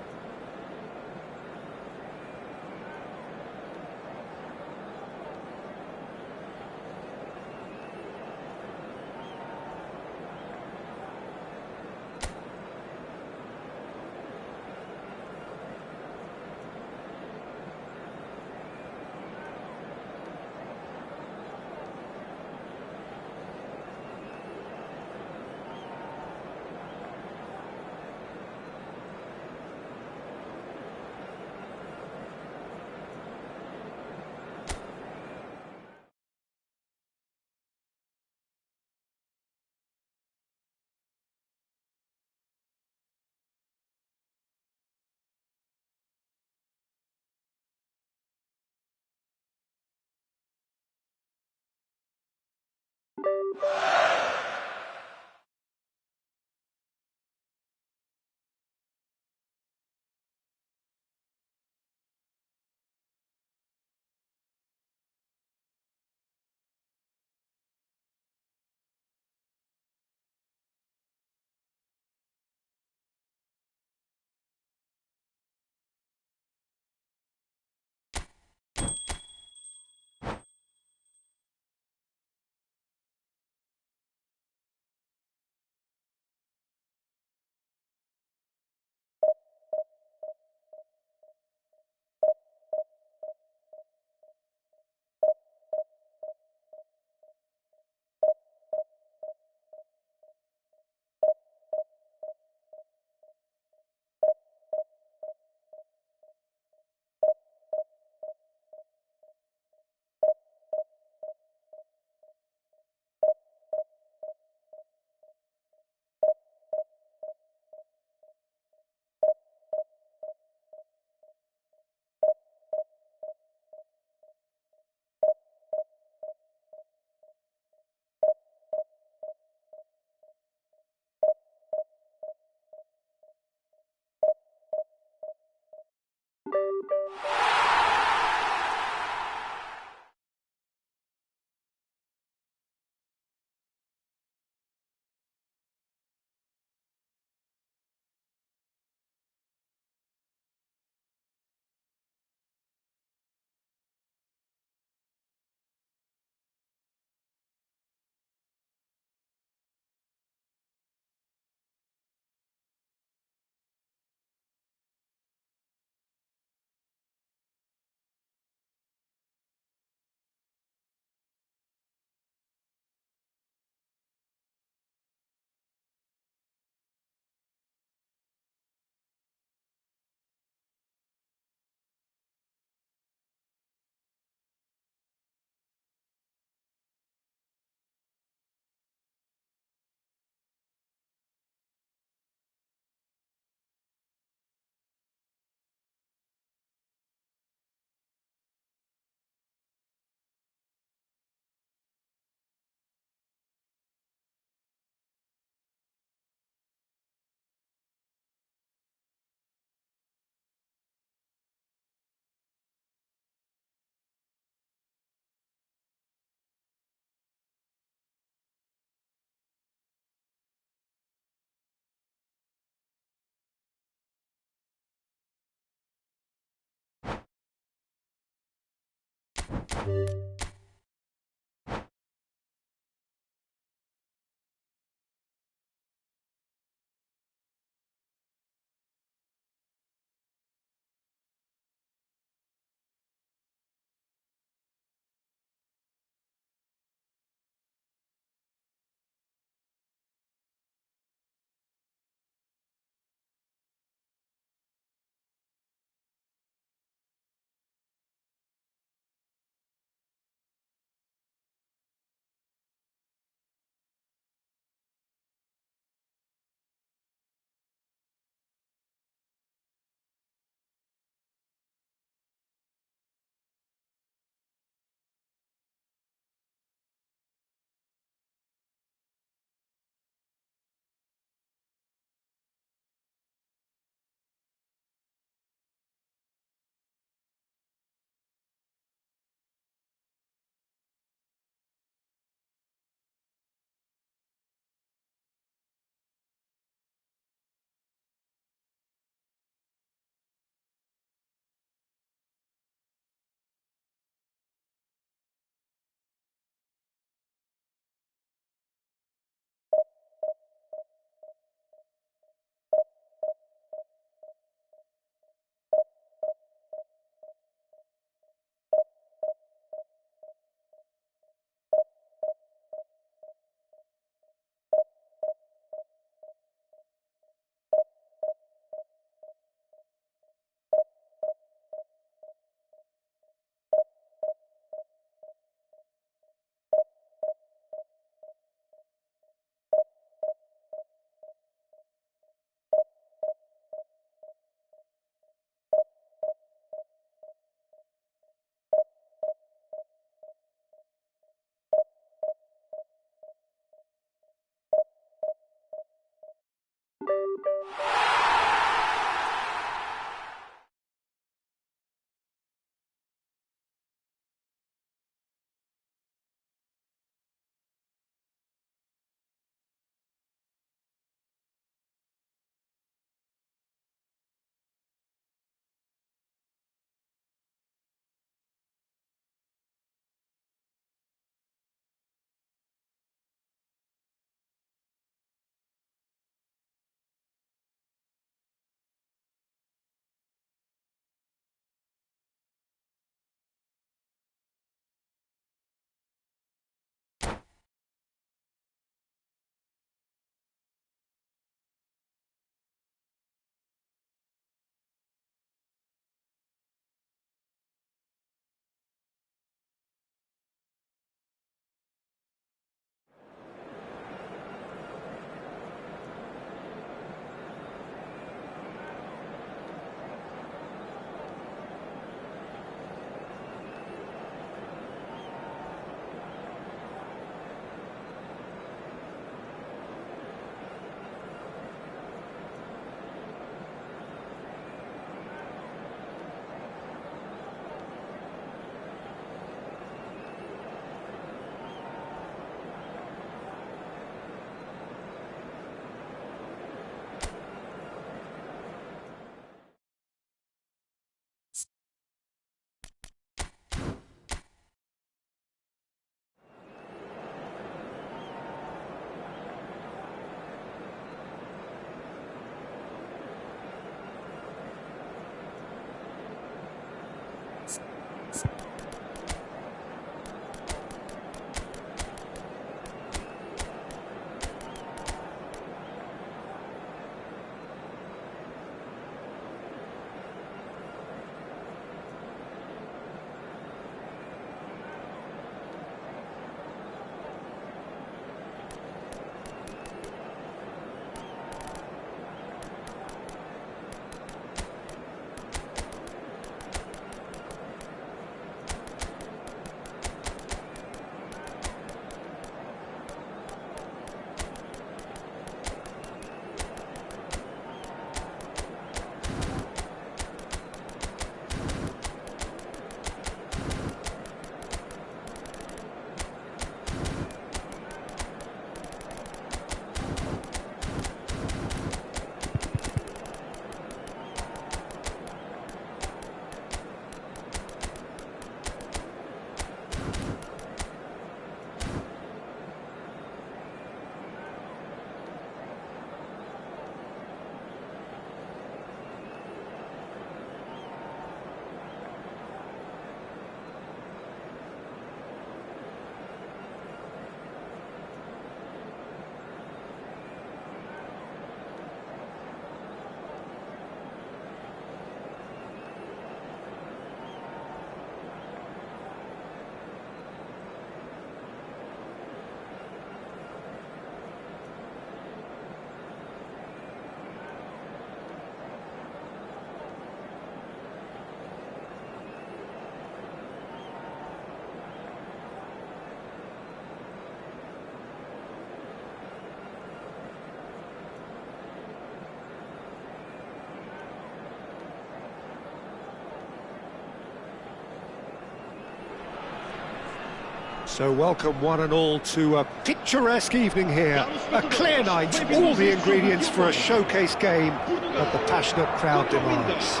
So welcome one and all to a picturesque evening here. A clear night, all the ingredients for a showcase game that the passionate crowd demands.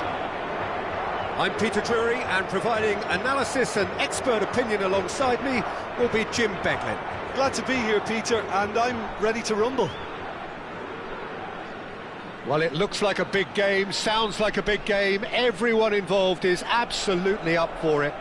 I'm Peter Drury, and providing analysis and expert opinion alongside me will be Jim Beglin. Glad to be here, Peter, and I'm ready to rumble. Well, it looks like a big game, sounds like a big game. Everyone involved is absolutely up for it.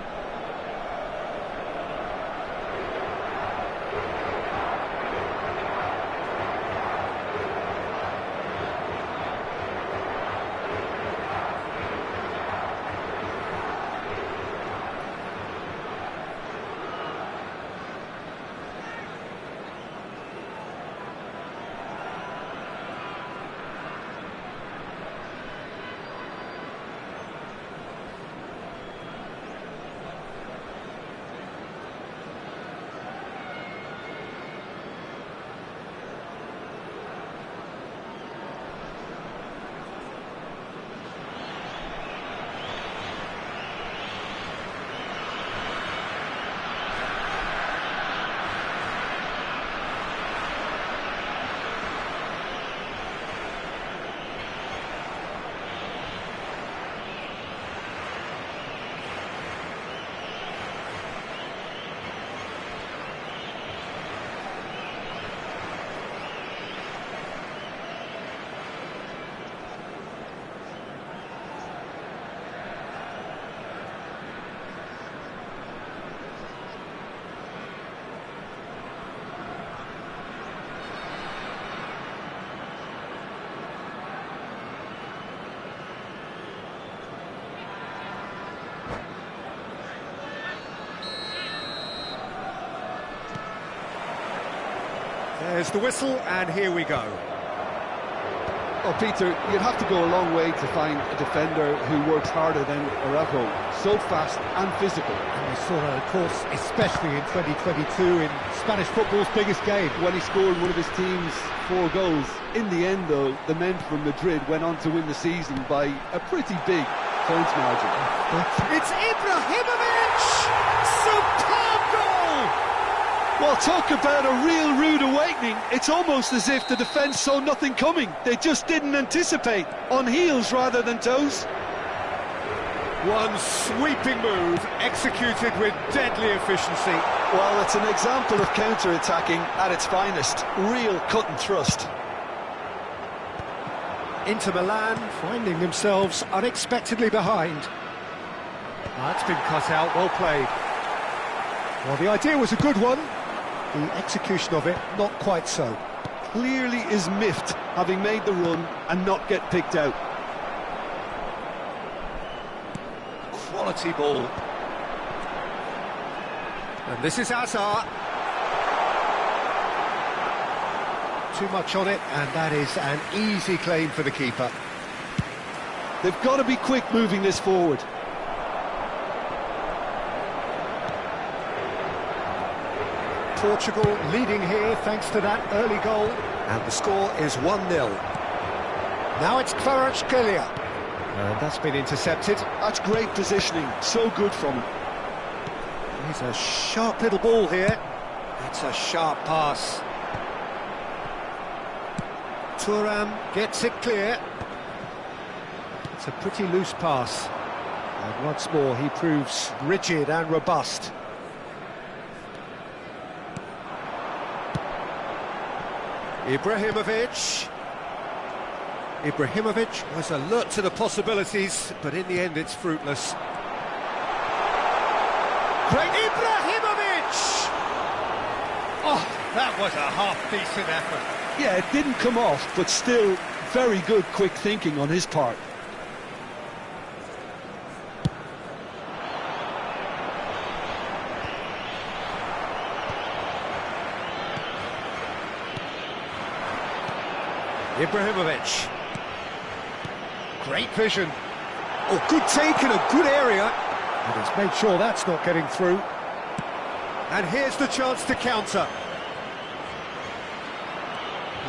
There's the whistle, and here we go. Oh, Peter, you'd have to go a long way to find a defender who works harder than Araujo. So fast and physical. And we saw that, of course, especially in 2022 in Spanish football's biggest game. When he scored one of his team's 4 goals. In the end, though, the men from Madrid went on to win the season by a pretty big points margin. It's Ibrahimovic! Superb goal! Well, talk about a real rude awakening. It's almost as if the defence saw nothing coming. They just didn't anticipate. On heels rather than toes. One sweeping move, executed with deadly efficiency. Well, it's an example of counter-attacking at its finest. Real cut and thrust. Inter Milan finding themselves unexpectedly behind. That's been cut out, well played. Well, the idea was a good one. The execution of it, not quite so. Clearly is miffed, having made the run and not get picked out. Quality ball. And this is Hazard. Too much on it, and that is an easy claim for the keeper. They've got to be quick moving this forward. Portugal leading here thanks to that early goal. And the score is 1-0. Now it's Kvaratskhelia. And that's been intercepted. That's great positioning, so good from him. He's a sharp little ball here. That's a sharp pass. Thuram gets it clear. It's a pretty loose pass. And once more he proves rigid and robust. Ibrahimovic. Ibrahimovic was alert to the possibilities, but in the end it's fruitless. Great Ibrahimovic! Oh, that was a half-decent effort. Yeah, it didn't come off, but still very good quick thinking on his part. Ibrahimovic. Great vision. Oh, good take in a good area. And he's made sure that's not getting through. And here's the chance to counter.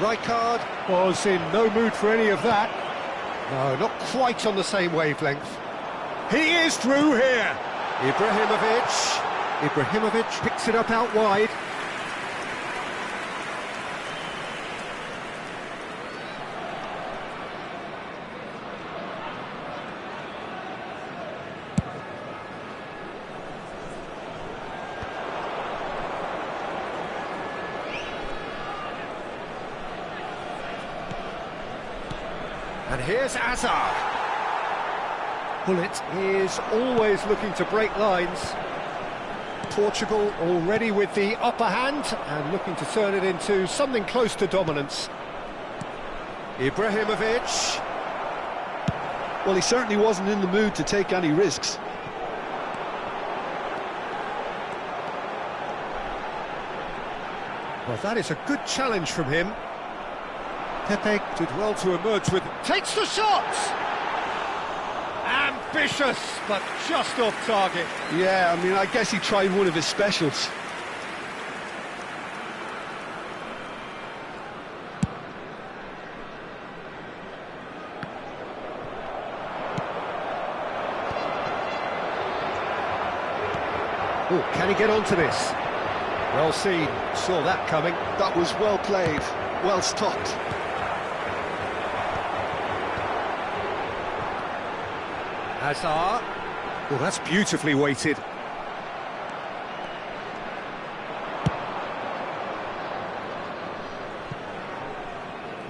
Rijkaard was in no mood for any of that. No, not quite on the same wavelength. He is through here. Ibrahimovic. Ibrahimovic picks it up out wide. And here's Hazard. Bullet is always looking to break lines. Portugal already with the upper hand and looking to turn it into something close to dominance. Ibrahimovic. Well, he certainly wasn't in the mood to take any risks. Well, that is a good challenge from him. Pepe did well to emerge with... Takes the shot! Ambitious, but just off target. Yeah, I mean, I guess he tried one of his specials. Oh, can he get onto this? Well seen, saw that coming. That was well played, well stopped. Hazard. Well, that's beautifully weighted.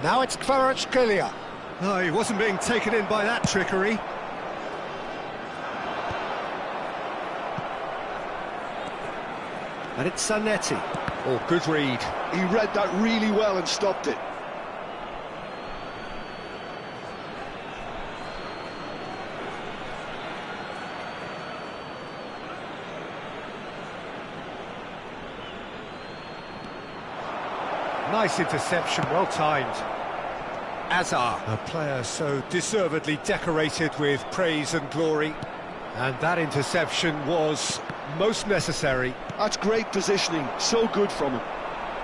Now it's Kvaratskhelia. Oh, he wasn't being taken in by that trickery. And it's Zanetti. Oh, good read. He read that really well and stopped it. Nice interception, well timed. Hazard, a player so deservedly decorated with praise and glory. And that interception was most necessary. That's great positioning, so good from him.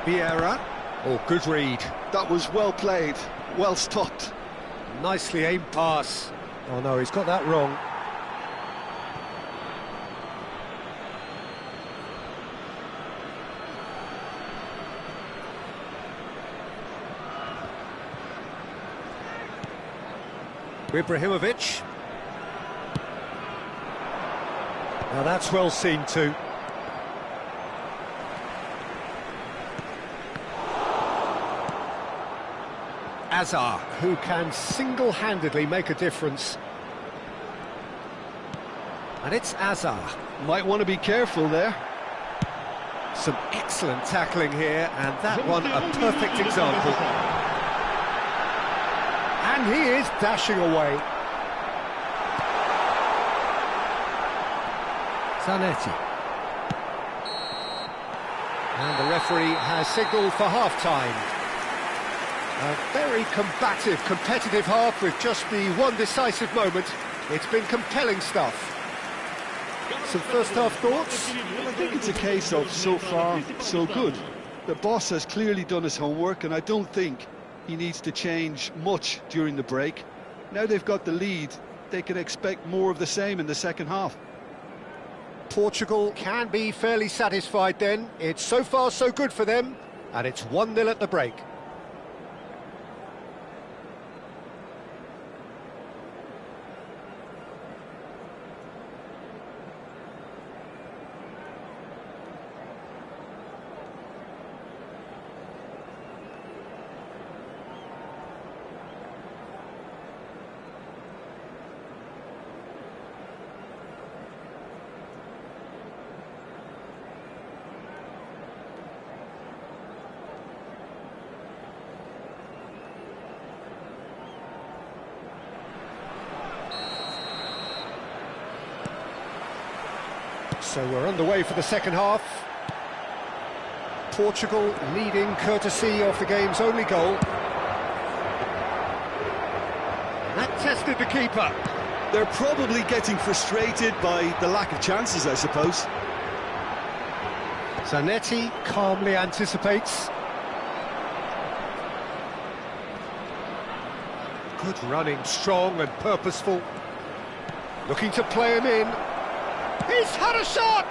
Vieira. Oh, good read. That was well played, well stopped. Nicely aimed pass. Oh no, he's got that wrong. Ibrahimovic. Now that's well seen too. Hazard, who can single-handedly make a difference. And it's Hazard. Might want to be careful there. Some excellent tackling here, and that one a perfect example. And he is dashing away. Zanetti. And the referee has signalled for half-time. A very combative, competitive half with just the one decisive moment. It's been compelling stuff. Some first-half thoughts? Well, I think it's a case of so far, so good. The boss has clearly done his homework, and I don't think he needs to change much during the break. Now they've got the lead, they can expect more of the same in the second half. Portugal can be fairly satisfied then. It's so far so good for them, and it's 1-0 at the break. So we're underway for the second half. Portugal leading courtesy of the game's only goal. That tested the keeper. They're probably getting frustrated by the lack of chances, I suppose. Zanetti calmly anticipates. Good running, strong and purposeful. Looking to play him in. He's had a shot!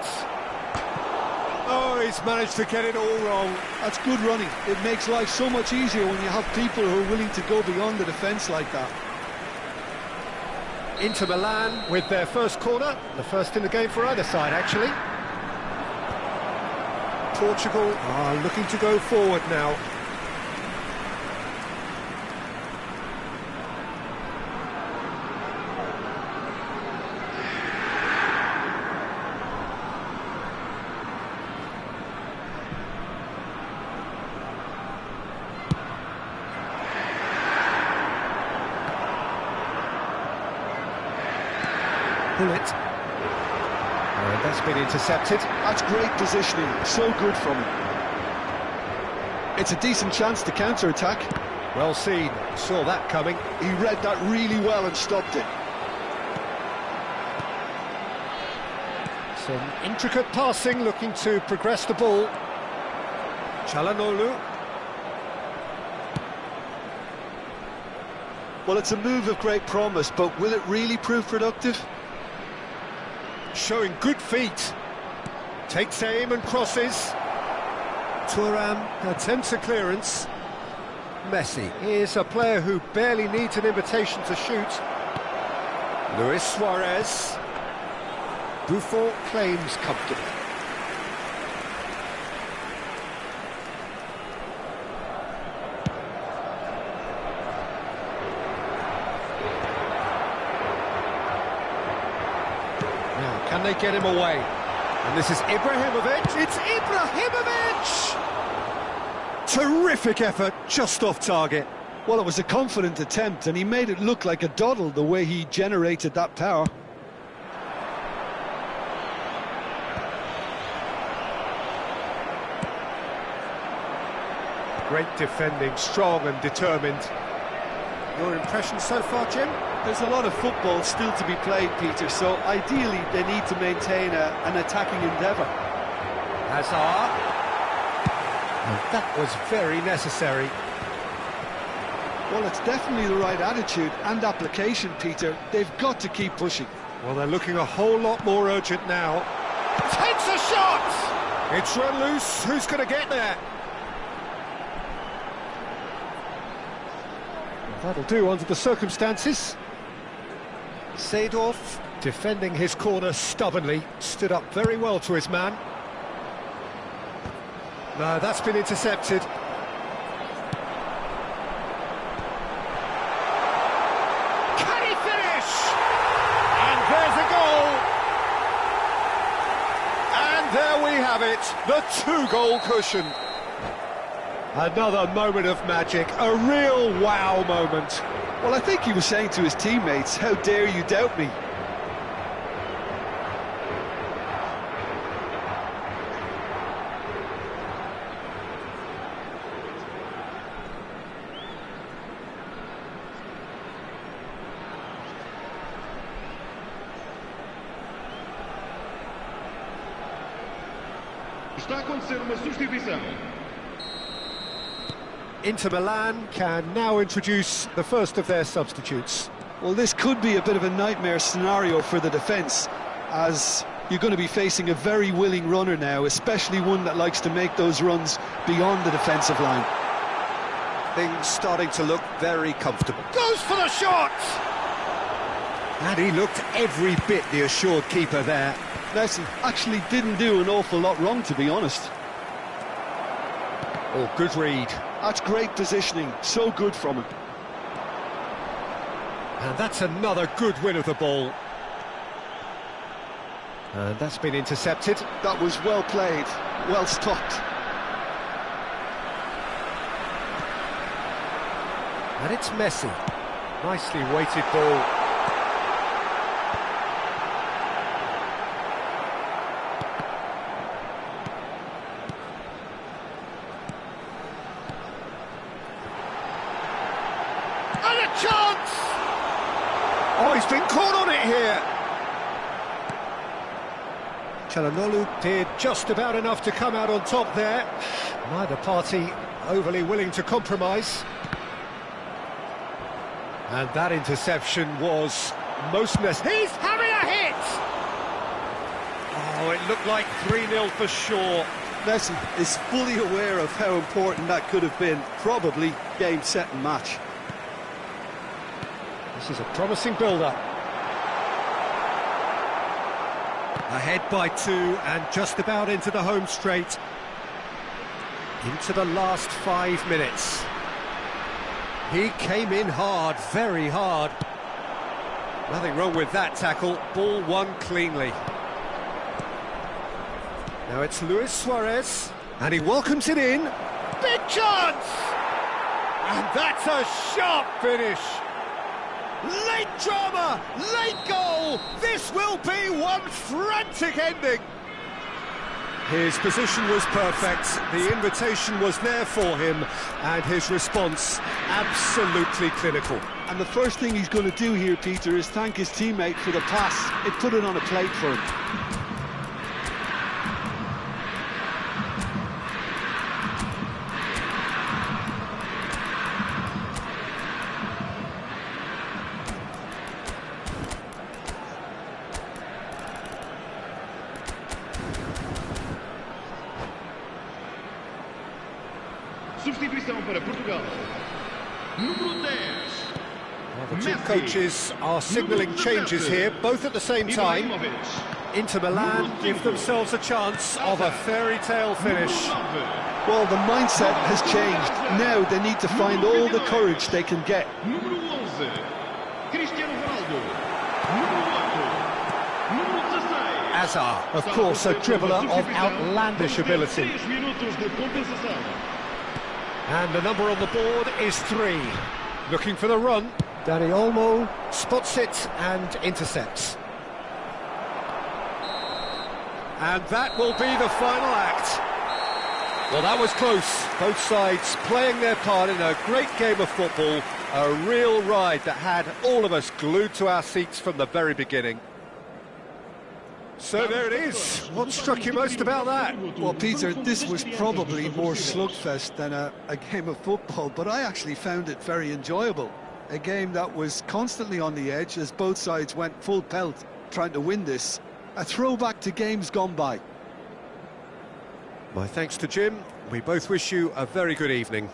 Oh, he's managed to get it all wrong. That's good running. It makes life so much easier when you have people who are willing to go beyond the defence like that. Inter Milan with their first corner, the first in the game for either side, actually. Portugal are looking to go forward now. Bullet. That's been intercepted. That's great positioning, so good from him. It's a decent chance to counter-attack. Well seen, saw that coming. He read that really well and stopped it. Some intricate passing, looking to progress the ball. Çalhanoğlu. Well, it's a move of great promise, but will it really prove productive? Showing good feet. Takes aim and crosses. Thuram attempts a clearance. Messi is a player who barely needs an invitation to shoot. Luis Suarez. Buffon claims comfortably. Now, can they get him away? And this is Ibrahimovic. It's Ibrahimovic! Terrific effort, just off target. Well, it was a confident attempt, and he made it look like a doddle the way he generated that power. Great defending, strong and determined. Your impression so far, Jim? There's a lot of football still to be played, Peter, so ideally they need to maintain an attacking endeavour. Hazard. And that was very necessary. Well, it's definitely the right attitude and application, Peter. They've got to keep pushing. Well, they're looking a whole lot more urgent now. Takes a shot! It's run loose. Who's going to get there? That'll do under the circumstances. Seedorf, defending his corner stubbornly, stood up very well to his man. No, that's been intercepted. Can he finish? And there's a goal! And there we have it, the two-goal cushion. Another moment of magic, a real wow moment. Well, I think he was saying to his teammates, how dare you doubt me? Está a acontecer uma substituição. Inter Milan can now introduce the first of their substitutes. Well, this could be a bit of a nightmare scenario for the defence, as you're going to be facing a very willing runner now, especially one that likes to make those runs beyond the defensive line. Things starting to look very comfortable. Goes for the shot! And he looked every bit the assured keeper there. Messi actually didn't do an awful lot wrong, to be honest. Oh, good read. That's great positioning, so good from him. And that's another good win of the ball. And that's been intercepted. That was well played, well stopped. And it's Messi. Nicely weighted ball. And a chance! Oh, he's been caught on it here. Çalhanoğlu did just about enough to come out on top there. Neither party overly willing to compromise. And that interception was most necessary. He's having a hit! Oh, Oh, it looked like 3-0 for sure. Messi is fully aware of how important that could have been. Probably game, set and match. This is a promising build-up. Ahead by 2 and just about into the home straight. Into the last 5 minutes. He came in hard, very hard. Nothing wrong with that tackle. Ball won cleanly. Now it's Luis Suarez, and he welcomes it in. Big chance! And that's a sharp finish. Late drama, late goal. This will be one frantic ending. His position was perfect, the invitation was there for him, and his response absolutely clinical. And the first thing he's going to do here, Peter, is thank his teammate for the pass. It put it on a plate for him. Substituição para Portugal. Número 10. Well, the two coaches are signalling changes here, both at the same time. Inter Milan give themselves a chance of a fairy tale finish. Well, the mindset has changed. Now they need to find all the courage they can get. Número 11. Cristiano Ronaldo. Número 8. Número 16. Hazard, of course, a dribbler of outlandish ability. 3 minutos de compensação. And the number on the board is 3. Looking for the run. Dani Olmo spots it and intercepts. And that will be the final act. Well, that was close. Both sides playing their part in a great game of football. A real ride that had all of us glued to our seats from the very beginning. So there it is. What struck you most about that? Well, Peter, this was probably more slugfest than a game of football, but I actually found it very enjoyable. A game that was constantly on the edge as both sides went full pelt trying to win this. A throwback to games gone by. My thanks to Jim. We both wish you a very good evening.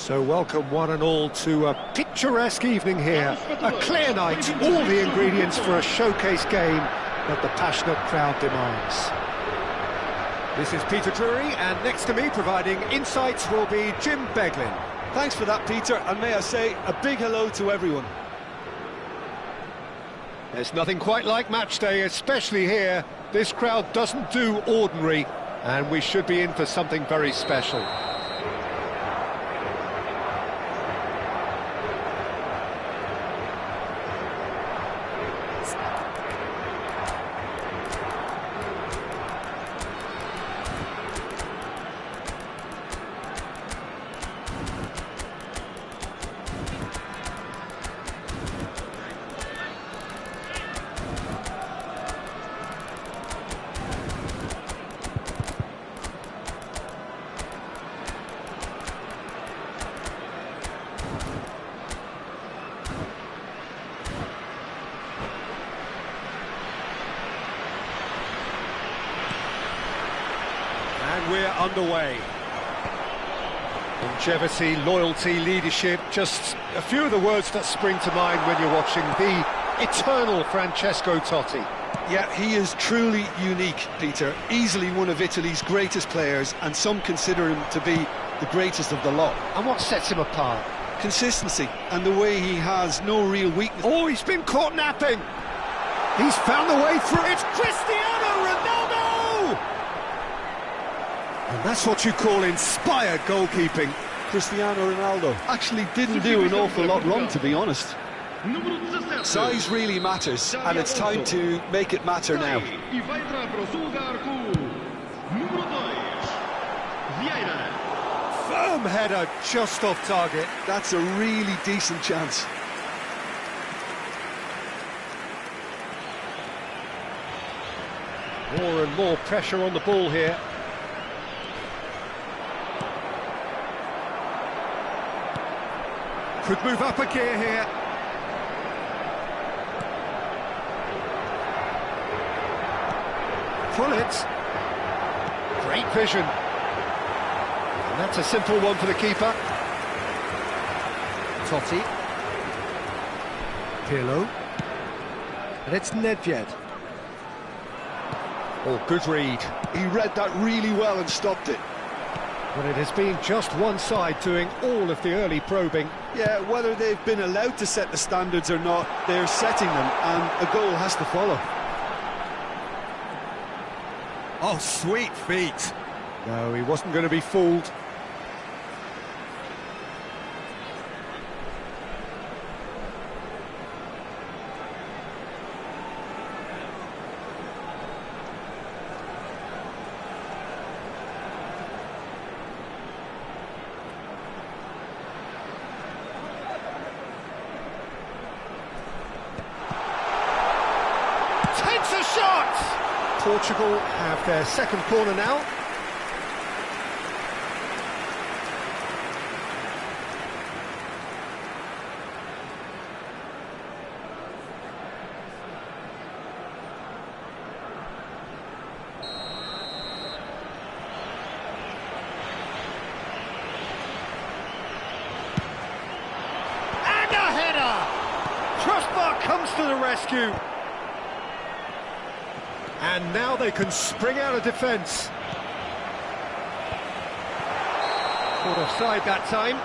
So welcome one and all to a picturesque evening here. A clear night, all the ingredients for a showcase game that the passionate crowd demands. This is Peter Drury, and next to me providing insights will be Jim Beglin. Thanks for that, Peter, and may I say a big hello to everyone. There's nothing quite like match day, especially here. This crowd doesn't do ordinary, and we should be in for something very special. And we're underway. Longevity, loyalty, leadership, just a few of the words that spring to mind when you're watching the eternal Francesco Totti. Yeah, he is truly unique, Peter. Easily one of Italy's greatest players, and some consider him to be the greatest of the lot. And what sets him apart? Consistency, and the way he has no real weakness. Oh, he's been caught napping! He's found the way through. It's Cristiano Ronaldo! And that's what you call inspired goalkeeping. Cristiano Ronaldo actually didn't do an awful lot wrong, to be honest. Size really matters, and it's time to make it matter now. Firm header, just off target. That's a really decent chance. More and more pressure on the ball here. Could move up a gear here. Pull it. Great vision. And that's a simple one for the keeper. Totti. Pirlo. And it's Nedved. Oh, good read. He read that really well and stopped it. But it has been just one side doing all of the early probing. Yeah, whether they've been allowed to set the standards or not, they're setting them, and a goal has to follow. Oh, sweet feet. No, he wasn't going to be fooled. Takes a shot! Portugal have their second corner now. And a header! Crossbar comes to the rescue. And now they can spring out of defence. Caught offside that time.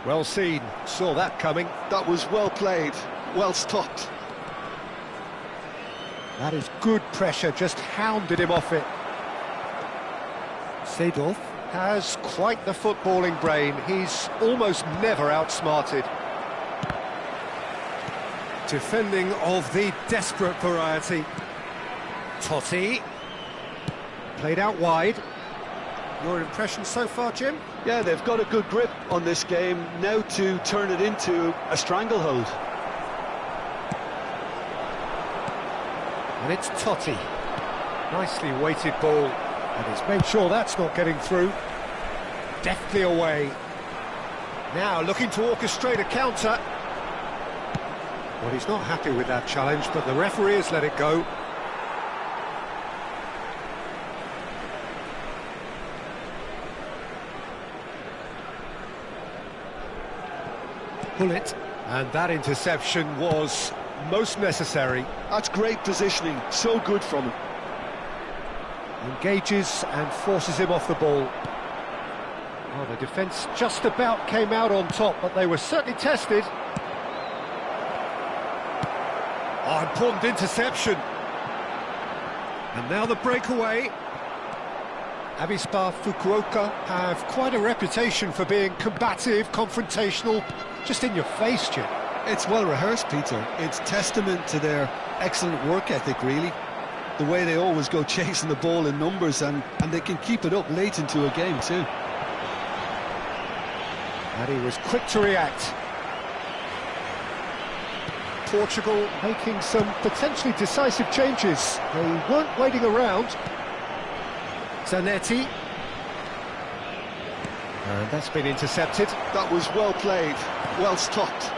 Well seen, saw that coming. That was well played, well stopped. That is good pressure, just hounded him off it. Seedorf has quite the footballing brain. He's almost never outsmarted. Defending of the desperate variety. Totti. Played out wide. Your impression so far, Jim? Yeah, they've got a good grip on this game, now to turn it into a stranglehold. And it's Totti. Nicely weighted ball. And he's made sure that's not getting through. Deftly away. Now looking to orchestrate a counter. Well, he's not happy with that challenge, but the referee has let it go. Pull it. And that interception was most necessary. That's great positioning, so good from him. Engages and forces him off the ball. Oh, the defence just about came out on top, but they were certainly tested. Oh, important interception. And now the breakaway. Avispa Fukuoka have quite a reputation for being combative, confrontational, just in your face, Jim. It's well rehearsed, Peter. It's testament to their excellent work ethic, really. The way they always go chasing the ball in numbers, and they can keep it up late into a game too. And he was quick to react. Portugal making some potentially decisive changes. They weren't waiting around. Zanetti. And that's been intercepted. That was well played, well stopped.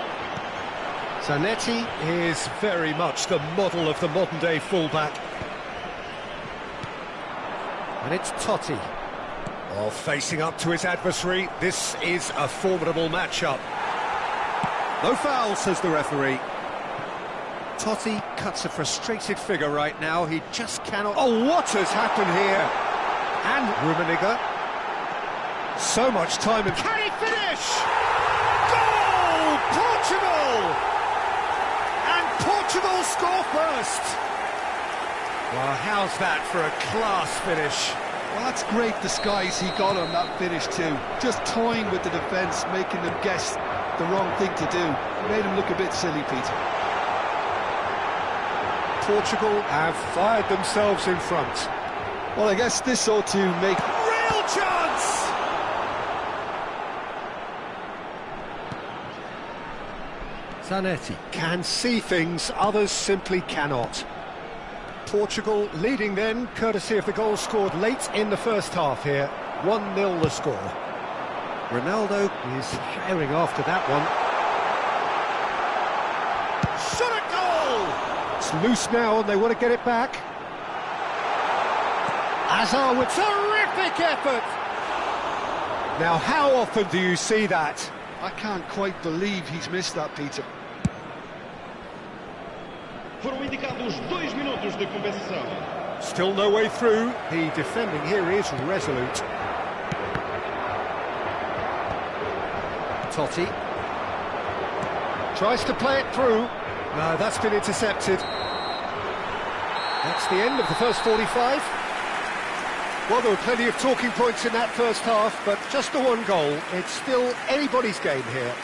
Zanetti is very much the model of the modern-day fullback. And it's Totti. Oh, facing up to his adversary. This is a formidable matchup. No foul, says the referee. Totti cuts a frustrated figure right now. He just cannot... Oh, what has happened here? And Rummenigge. So much time and... Can he finish? Goal! Portugal! And Portugal score first. Well, how's that for a class finish? Well, that's great disguise he got on that finish too. Just toying with the defence, making them guess the wrong thing to do. Made him look a bit silly, Peter. Portugal have fired themselves in front. Well, I guess this ought to make... Real chance! Zanetti can see things others simply cannot. Portugal leading then, courtesy of the goal scored late in the first half here. 1-0 the score. Ronaldo is firing after that one. Shot at goal! It's loose now and they want to get it back. Hazard with terrific effort! Now, how often do you see that? I can't quite believe he's missed that, Peter. Foram indicados 2 minutos de compensação. Still no way through. The defending here is resolute. Totti tries to play it through. No, that's been intercepted. That's the end of the first 45. Well, there were plenty of talking points in that first half, but just the one goal. It's still anybody's game here.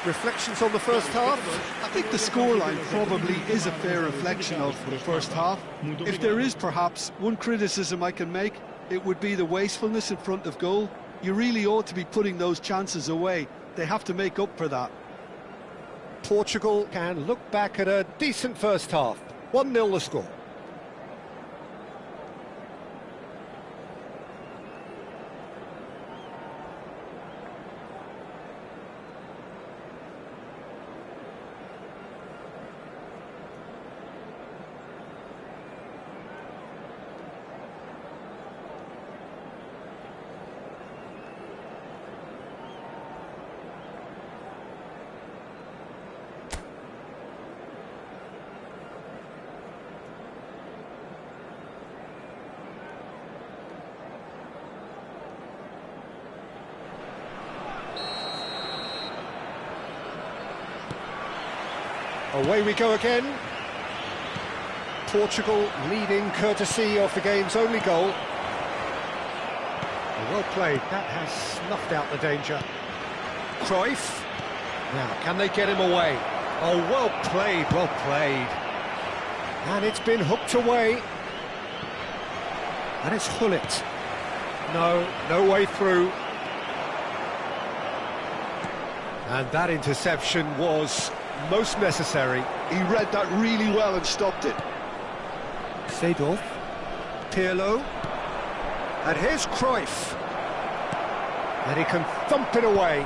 Reflections on the first half? I think the scoreline probably is a fair reflection of the first half. If there is perhaps one criticism I can make, it would be the wastefulness in front of goal. You really ought to be putting those chances away. They have to make up for that. Portugal can look back at a decent first half. 1-0 the score. Away we go again. Portugal leading courtesy of the game's only goal. Well played, that has snuffed out the danger. Cruyff. Now, can they get him away? Oh, well played, well played. And it's been hooked away. And it's Hullet. No way through. And that interception was most necessary. He read that really well and stopped it. Seedorf, Pirlo, and here's Cruyff. And he can thump it away.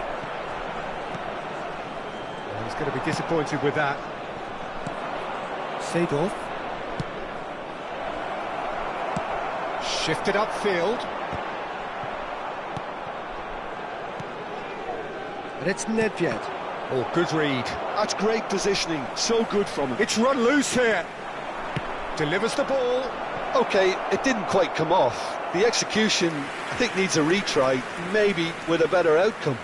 Well, he's going to be disappointed with that. Seedorf. Shifted upfield. And it's Nedved. Oh, good read. That's great positioning, so good from him. It's run loose here. Delivers the ball. OK, it didn't quite come off. The execution, I think, needs a retry, maybe with a better outcome.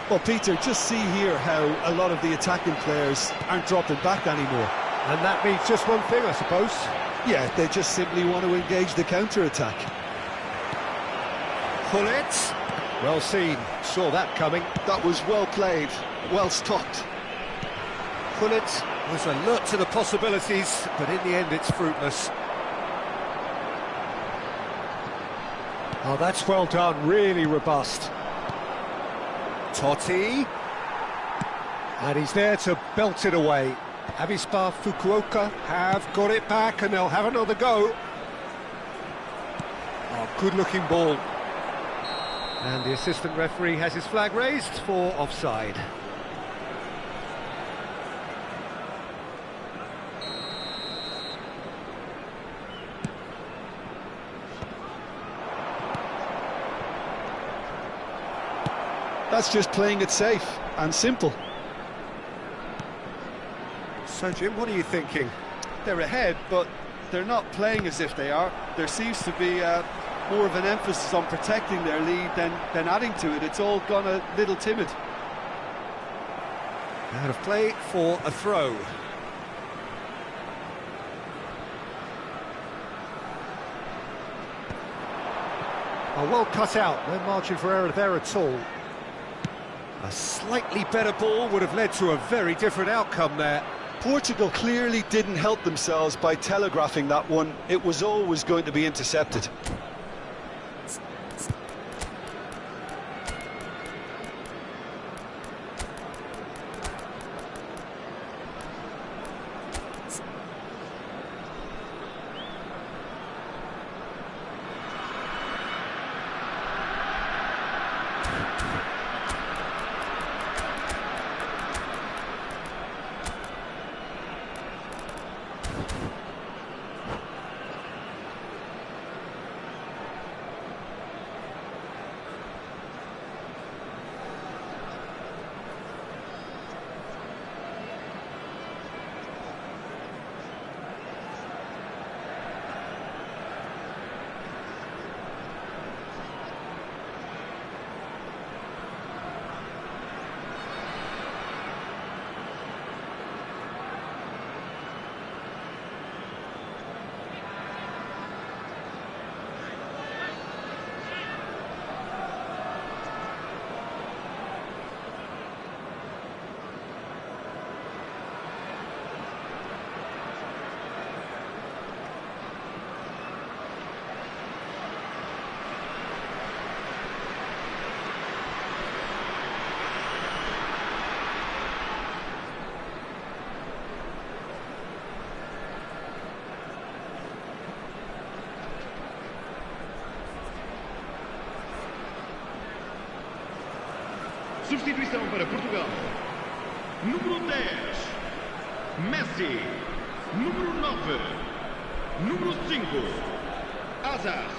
Well, Peter, just see here how a lot of the attacking players aren't dropping back anymore. And that means just one thing, I suppose. Yeah, they just simply want to engage the counter-attack. Pull it. Well seen. Saw that coming. That was well played, well stopped. Pullet was alert to the possibilities, but in the end it's fruitless. Oh, that's well done, really robust. Totti. And he's there to belt it away. Avispa Fukuoka have got it back and they'll have another go. Oh, good-looking ball. And the assistant referee has his flag raised for offside. That's just playing it safe and simple. So, Jim, what are you thinking? They're ahead, but they're not playing as if they are. There seems to be more of an emphasis on protecting their lead than adding to it. It's all gone a little timid. Out of play for a throw. Oh, well cut out, no margin for error there at all. A slightly better ball would have led to a very different outcome there. Portugal clearly didn't help themselves by telegraphing that one. It was always going to be intercepted. Substituição para Portugal. Número 10, Messi. Número 9, número 5, Hazard.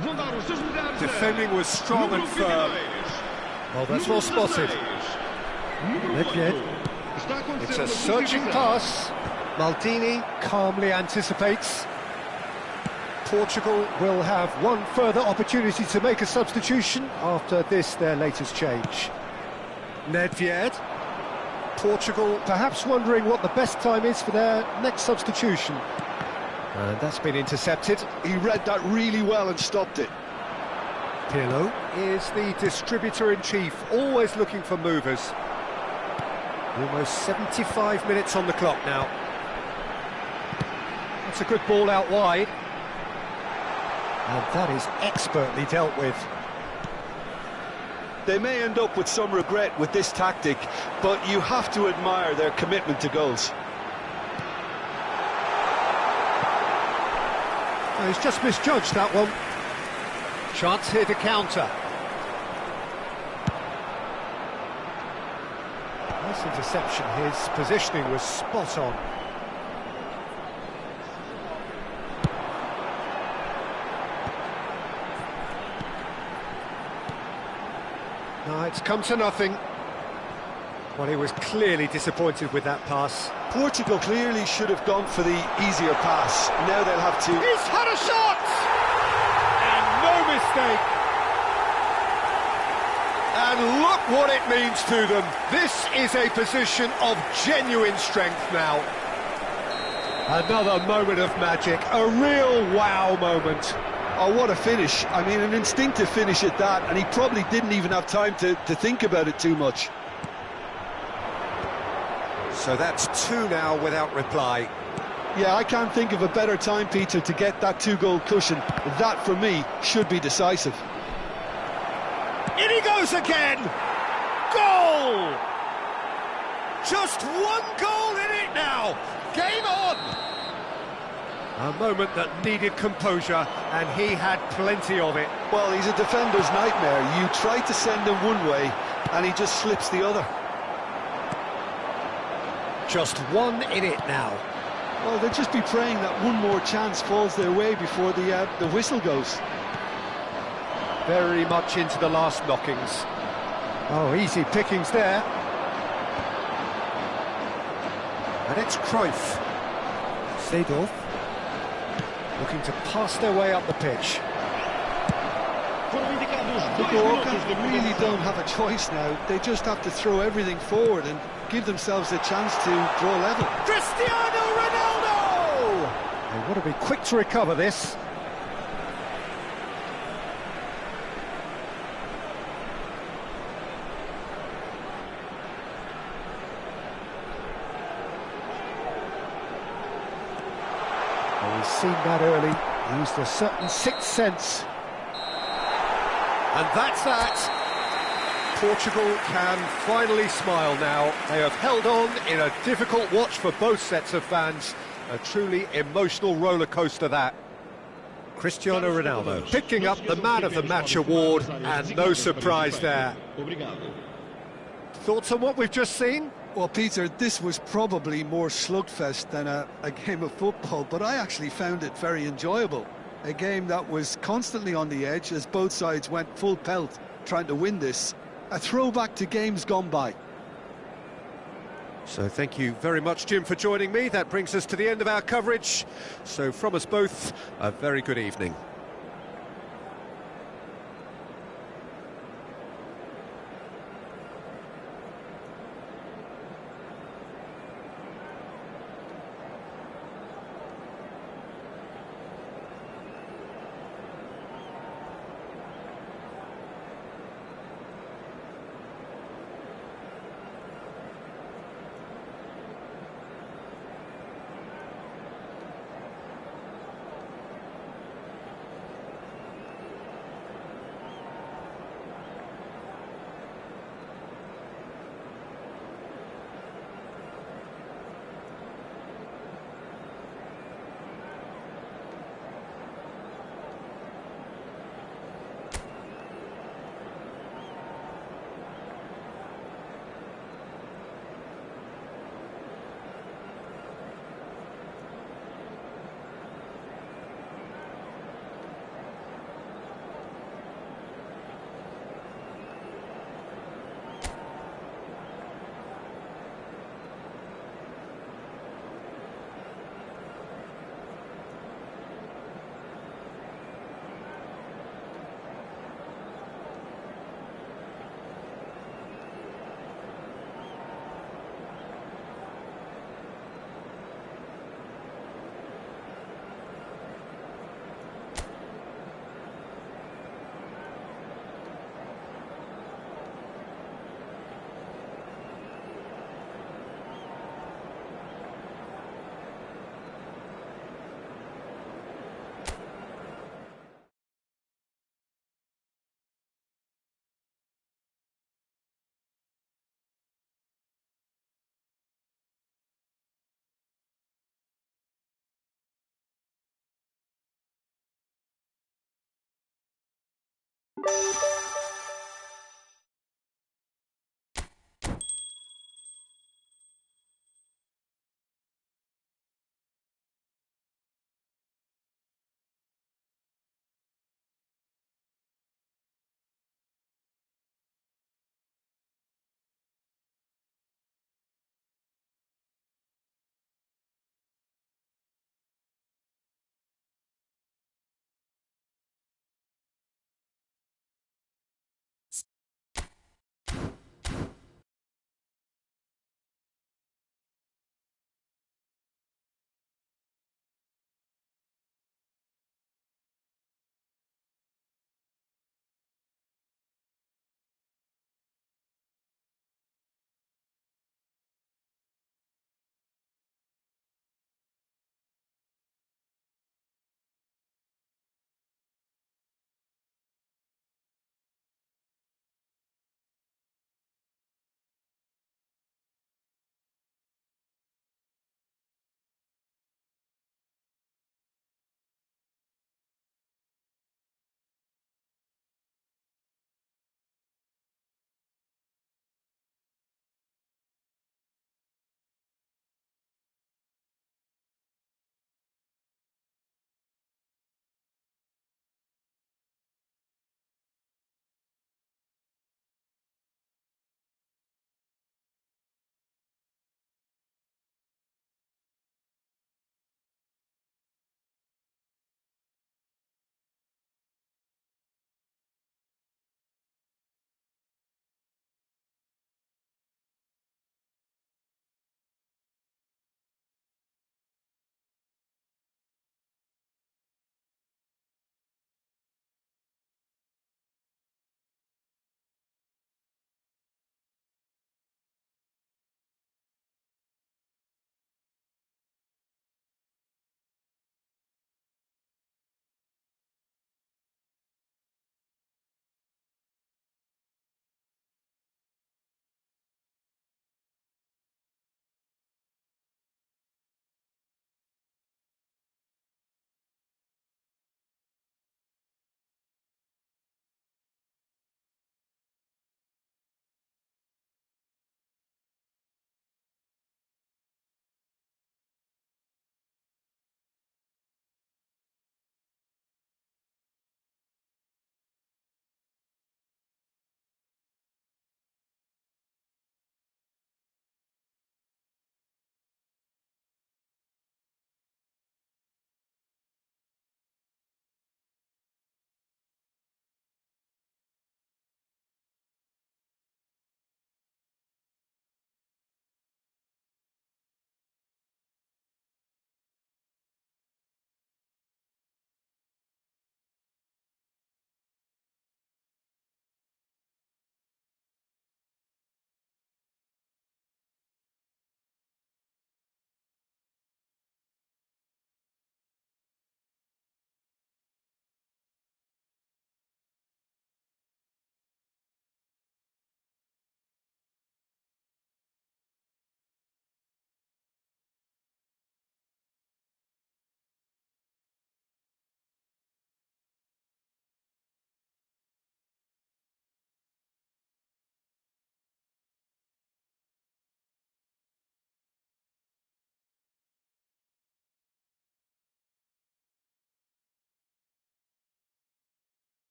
Vão dar os seus lugares. Defending was strong and firm. Well, that's well spotted. Nedved. It's a searching pass. Maldini calmly anticipates. Portugal will have one further opportunity to make a substitution after this, their latest change. Nedved. Portugal perhaps wondering what the best time is for their next substitution. And that's been intercepted. He read that really well and stopped it. Pirlo is the distributor-in-chief, always looking for movers. Almost 75 minutes on the clock now. That's a good ball out wide. And that is expertly dealt with. They may end up with some regret with this tactic, but you have to admire their commitment to goals. Well, he's just misjudged that one. Chance here to counter. Nice interception. His positioning was spot on. It's come to nothing. Well, he was clearly disappointed with that pass. Portugal clearly should have gone for the easier pass. Now they'll have to... He's had a shot! And no mistake. And look what it means to them. This is a position of genuine strength now. Another moment of magic, a real wow moment. Oh, what a finish. I mean, an instinctive finish at that, and he probably didn't even have time to think about it too much. So that's two now without reply. Yeah, I can't think of a better time, Peter, to get that two-goal cushion. That, for me, should be decisive. In he goes again! Goal! Just one goal in it now! Game on! A moment that needed composure, and he had plenty of it. Well, he's a defender's nightmare. You try to send him one way, and he just slips the other. Just one in it now. Well, they'll just be praying that one more chance falls their way before the whistle goes. Very much into the last knockings. Oh, easy pickings there. And it's Cruyff. Seedorf looking to pass their way up the pitch. They really don't have a choice now. They just have to throw everything forward and give themselves a chance to draw level. Cristiano Ronaldo! They want to be quick to recover this. Well, we've seen that early. Used a certain sixth sense. And that's that. Portugal can finally smile now. They have held on in a difficult watch for both sets of fans. A truly emotional roller coaster, that. Cristiano Ronaldo picking up the Man of the Match award, and no surprise there. Thoughts on what we've just seen? Well, Peter, this was probably more slugfest than a game of football, but I actually found it very enjoyable. A game that was constantly on the edge as both sides went full pelt trying to win this. A throwback to games gone by. So thank you very much, Jim, for joining me. That brings us to the end of our coverage. So from us both, a very good evening.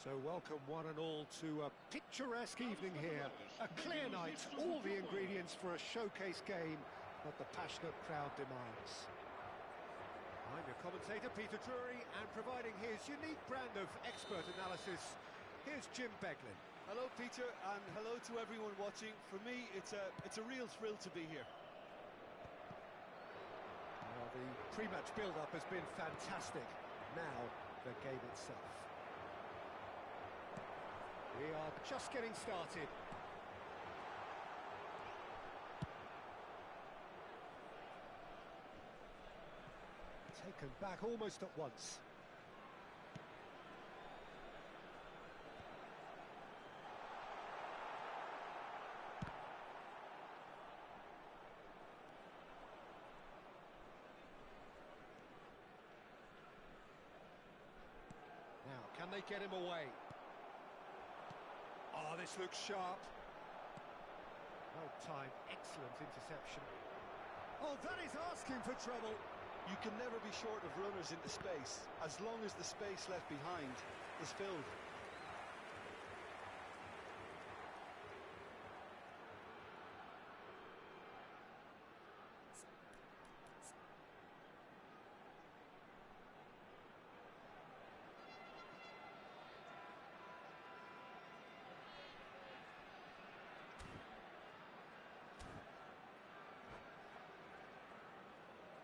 So welcome one and all to a picturesque evening here. A clear night, all the ingredients for a showcase game that the passionate crowd demands. I'm your commentator, Peter Drury, and providing his unique brand of expert analysis, here's Jim Beglin. Hello, Peter, and hello to everyone watching. For me, it's a real thrill to be here. Well, the pre-match build-up has been fantastic. Now, the game itself. We are just getting started. Taken back almost at once. Now, can they get him away? Oh, this looks sharp. Well timed, excellent interception. Oh, that is asking for trouble. You can never be short of runners into space, as long as the space left behind is filled.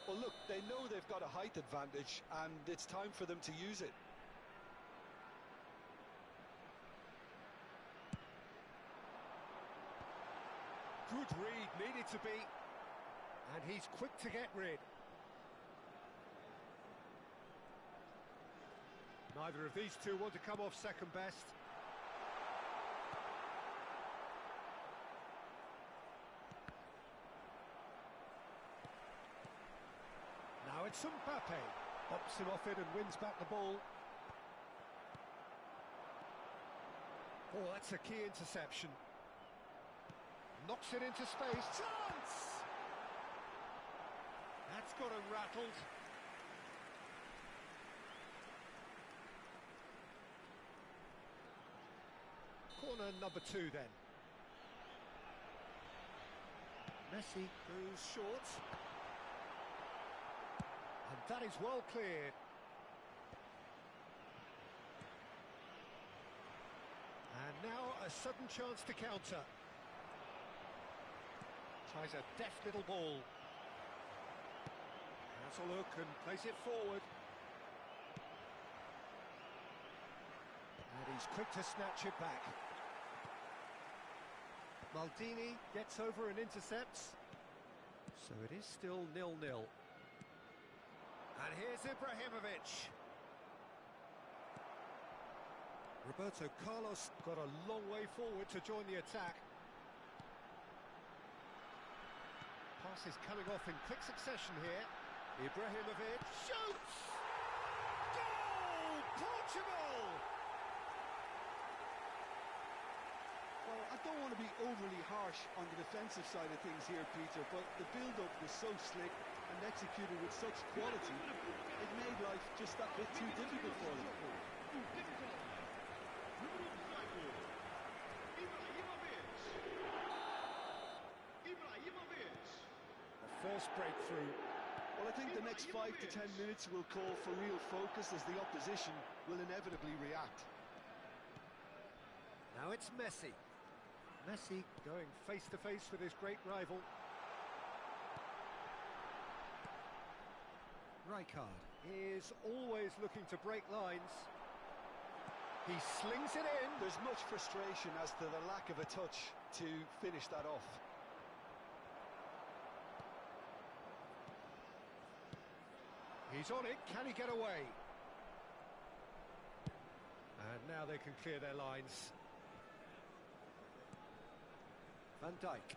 Well, look, they know they've got a height advantage, and it's time for them to use it. Good read, needed to be. And he's quick to get rid. Neither of these two want to come off second best. Now it's Mbappe, bops him off it and wins back the ball. Oh, that's a key interception. Knocks it into space. Chance! That's got him rattled. Corner number 2 then. Messi goes short. And that is well cleared. And now a sudden chance to counter. Tries a deft little ball. Has a look and plays it forward. And he's quick to snatch it back. Maldini gets over and intercepts. So it is still 0-0. And here's Ibrahimovic. Roberto Carlos got a long way forward to join the attack. Pass is coming off in quick succession here. Ibrahimovic shoots! Goal! Portugal! Well, I don't want to be overly harsh on the defensive side of things here, Peter, but the build-up was so slick and executed with such quality, it made life just that bit too difficult for them. The first breakthrough. Well, I think the next 5 to 10 minutes will call for real focus, as the opposition will inevitably react. Now it's Messi. Messi going face-to-face with his great rival. Rijkaard is always looking to break lines. He slings it in. There's much frustration as to the lack of a touch to finish that off. He's on it, can he get away? And now they can clear their lines. Van Dijk.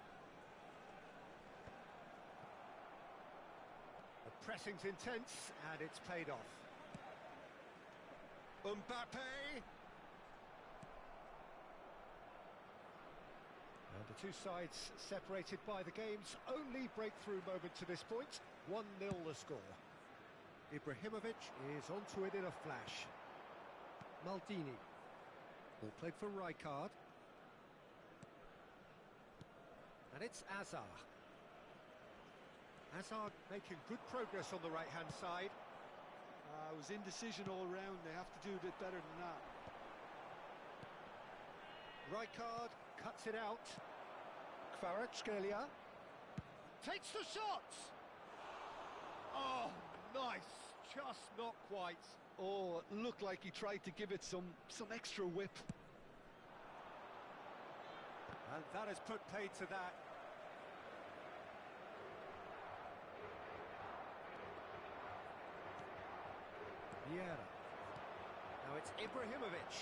The pressing's intense, and it's paid off. Mbappe! And the two sides separated by the game's only breakthrough moment to this point. 1-0 the score. Ibrahimovic is onto it in a flash. Maldini. All played for Rijkaard. And it's Azar. Hazard making good progress on the right-hand side. It was indecision all round. They have to do a bit better than that. Rijkaard cuts it out. Kvaratskhelia takes the shot. Oh, nice. Just not quite. Oh, it looked like he tried to give it some extra whip. And that has put paid to that. Vieira. Now it's Ibrahimovic.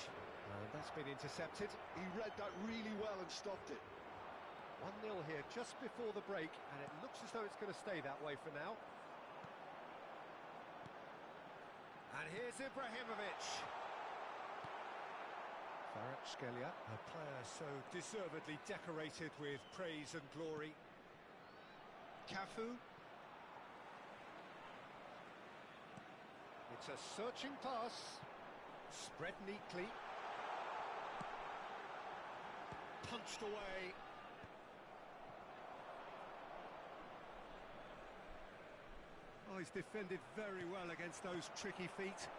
And that's been intercepted. He read that really well and stopped it. 1-0 here just before the break, and it looks as though it's going to stay that way for now. And here's Ibrahimovic. Kvaratskhelia, a player so deservedly decorated with praise and glory. Cafu. It's a searching pass. Spread neatly. Punched away. Oh, he's defended very well against those tricky feet.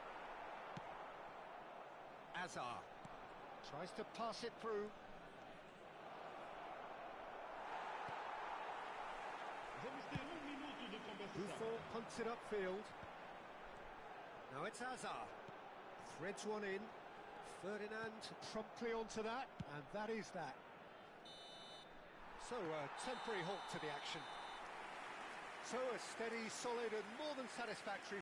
Azar tries to pass it through. Buffon punts it upfield. Now it's Azar. Threads one in. Ferdinand promptly onto that, and that is that. So a temporary halt to the action. So a steady, solid and more than satisfactory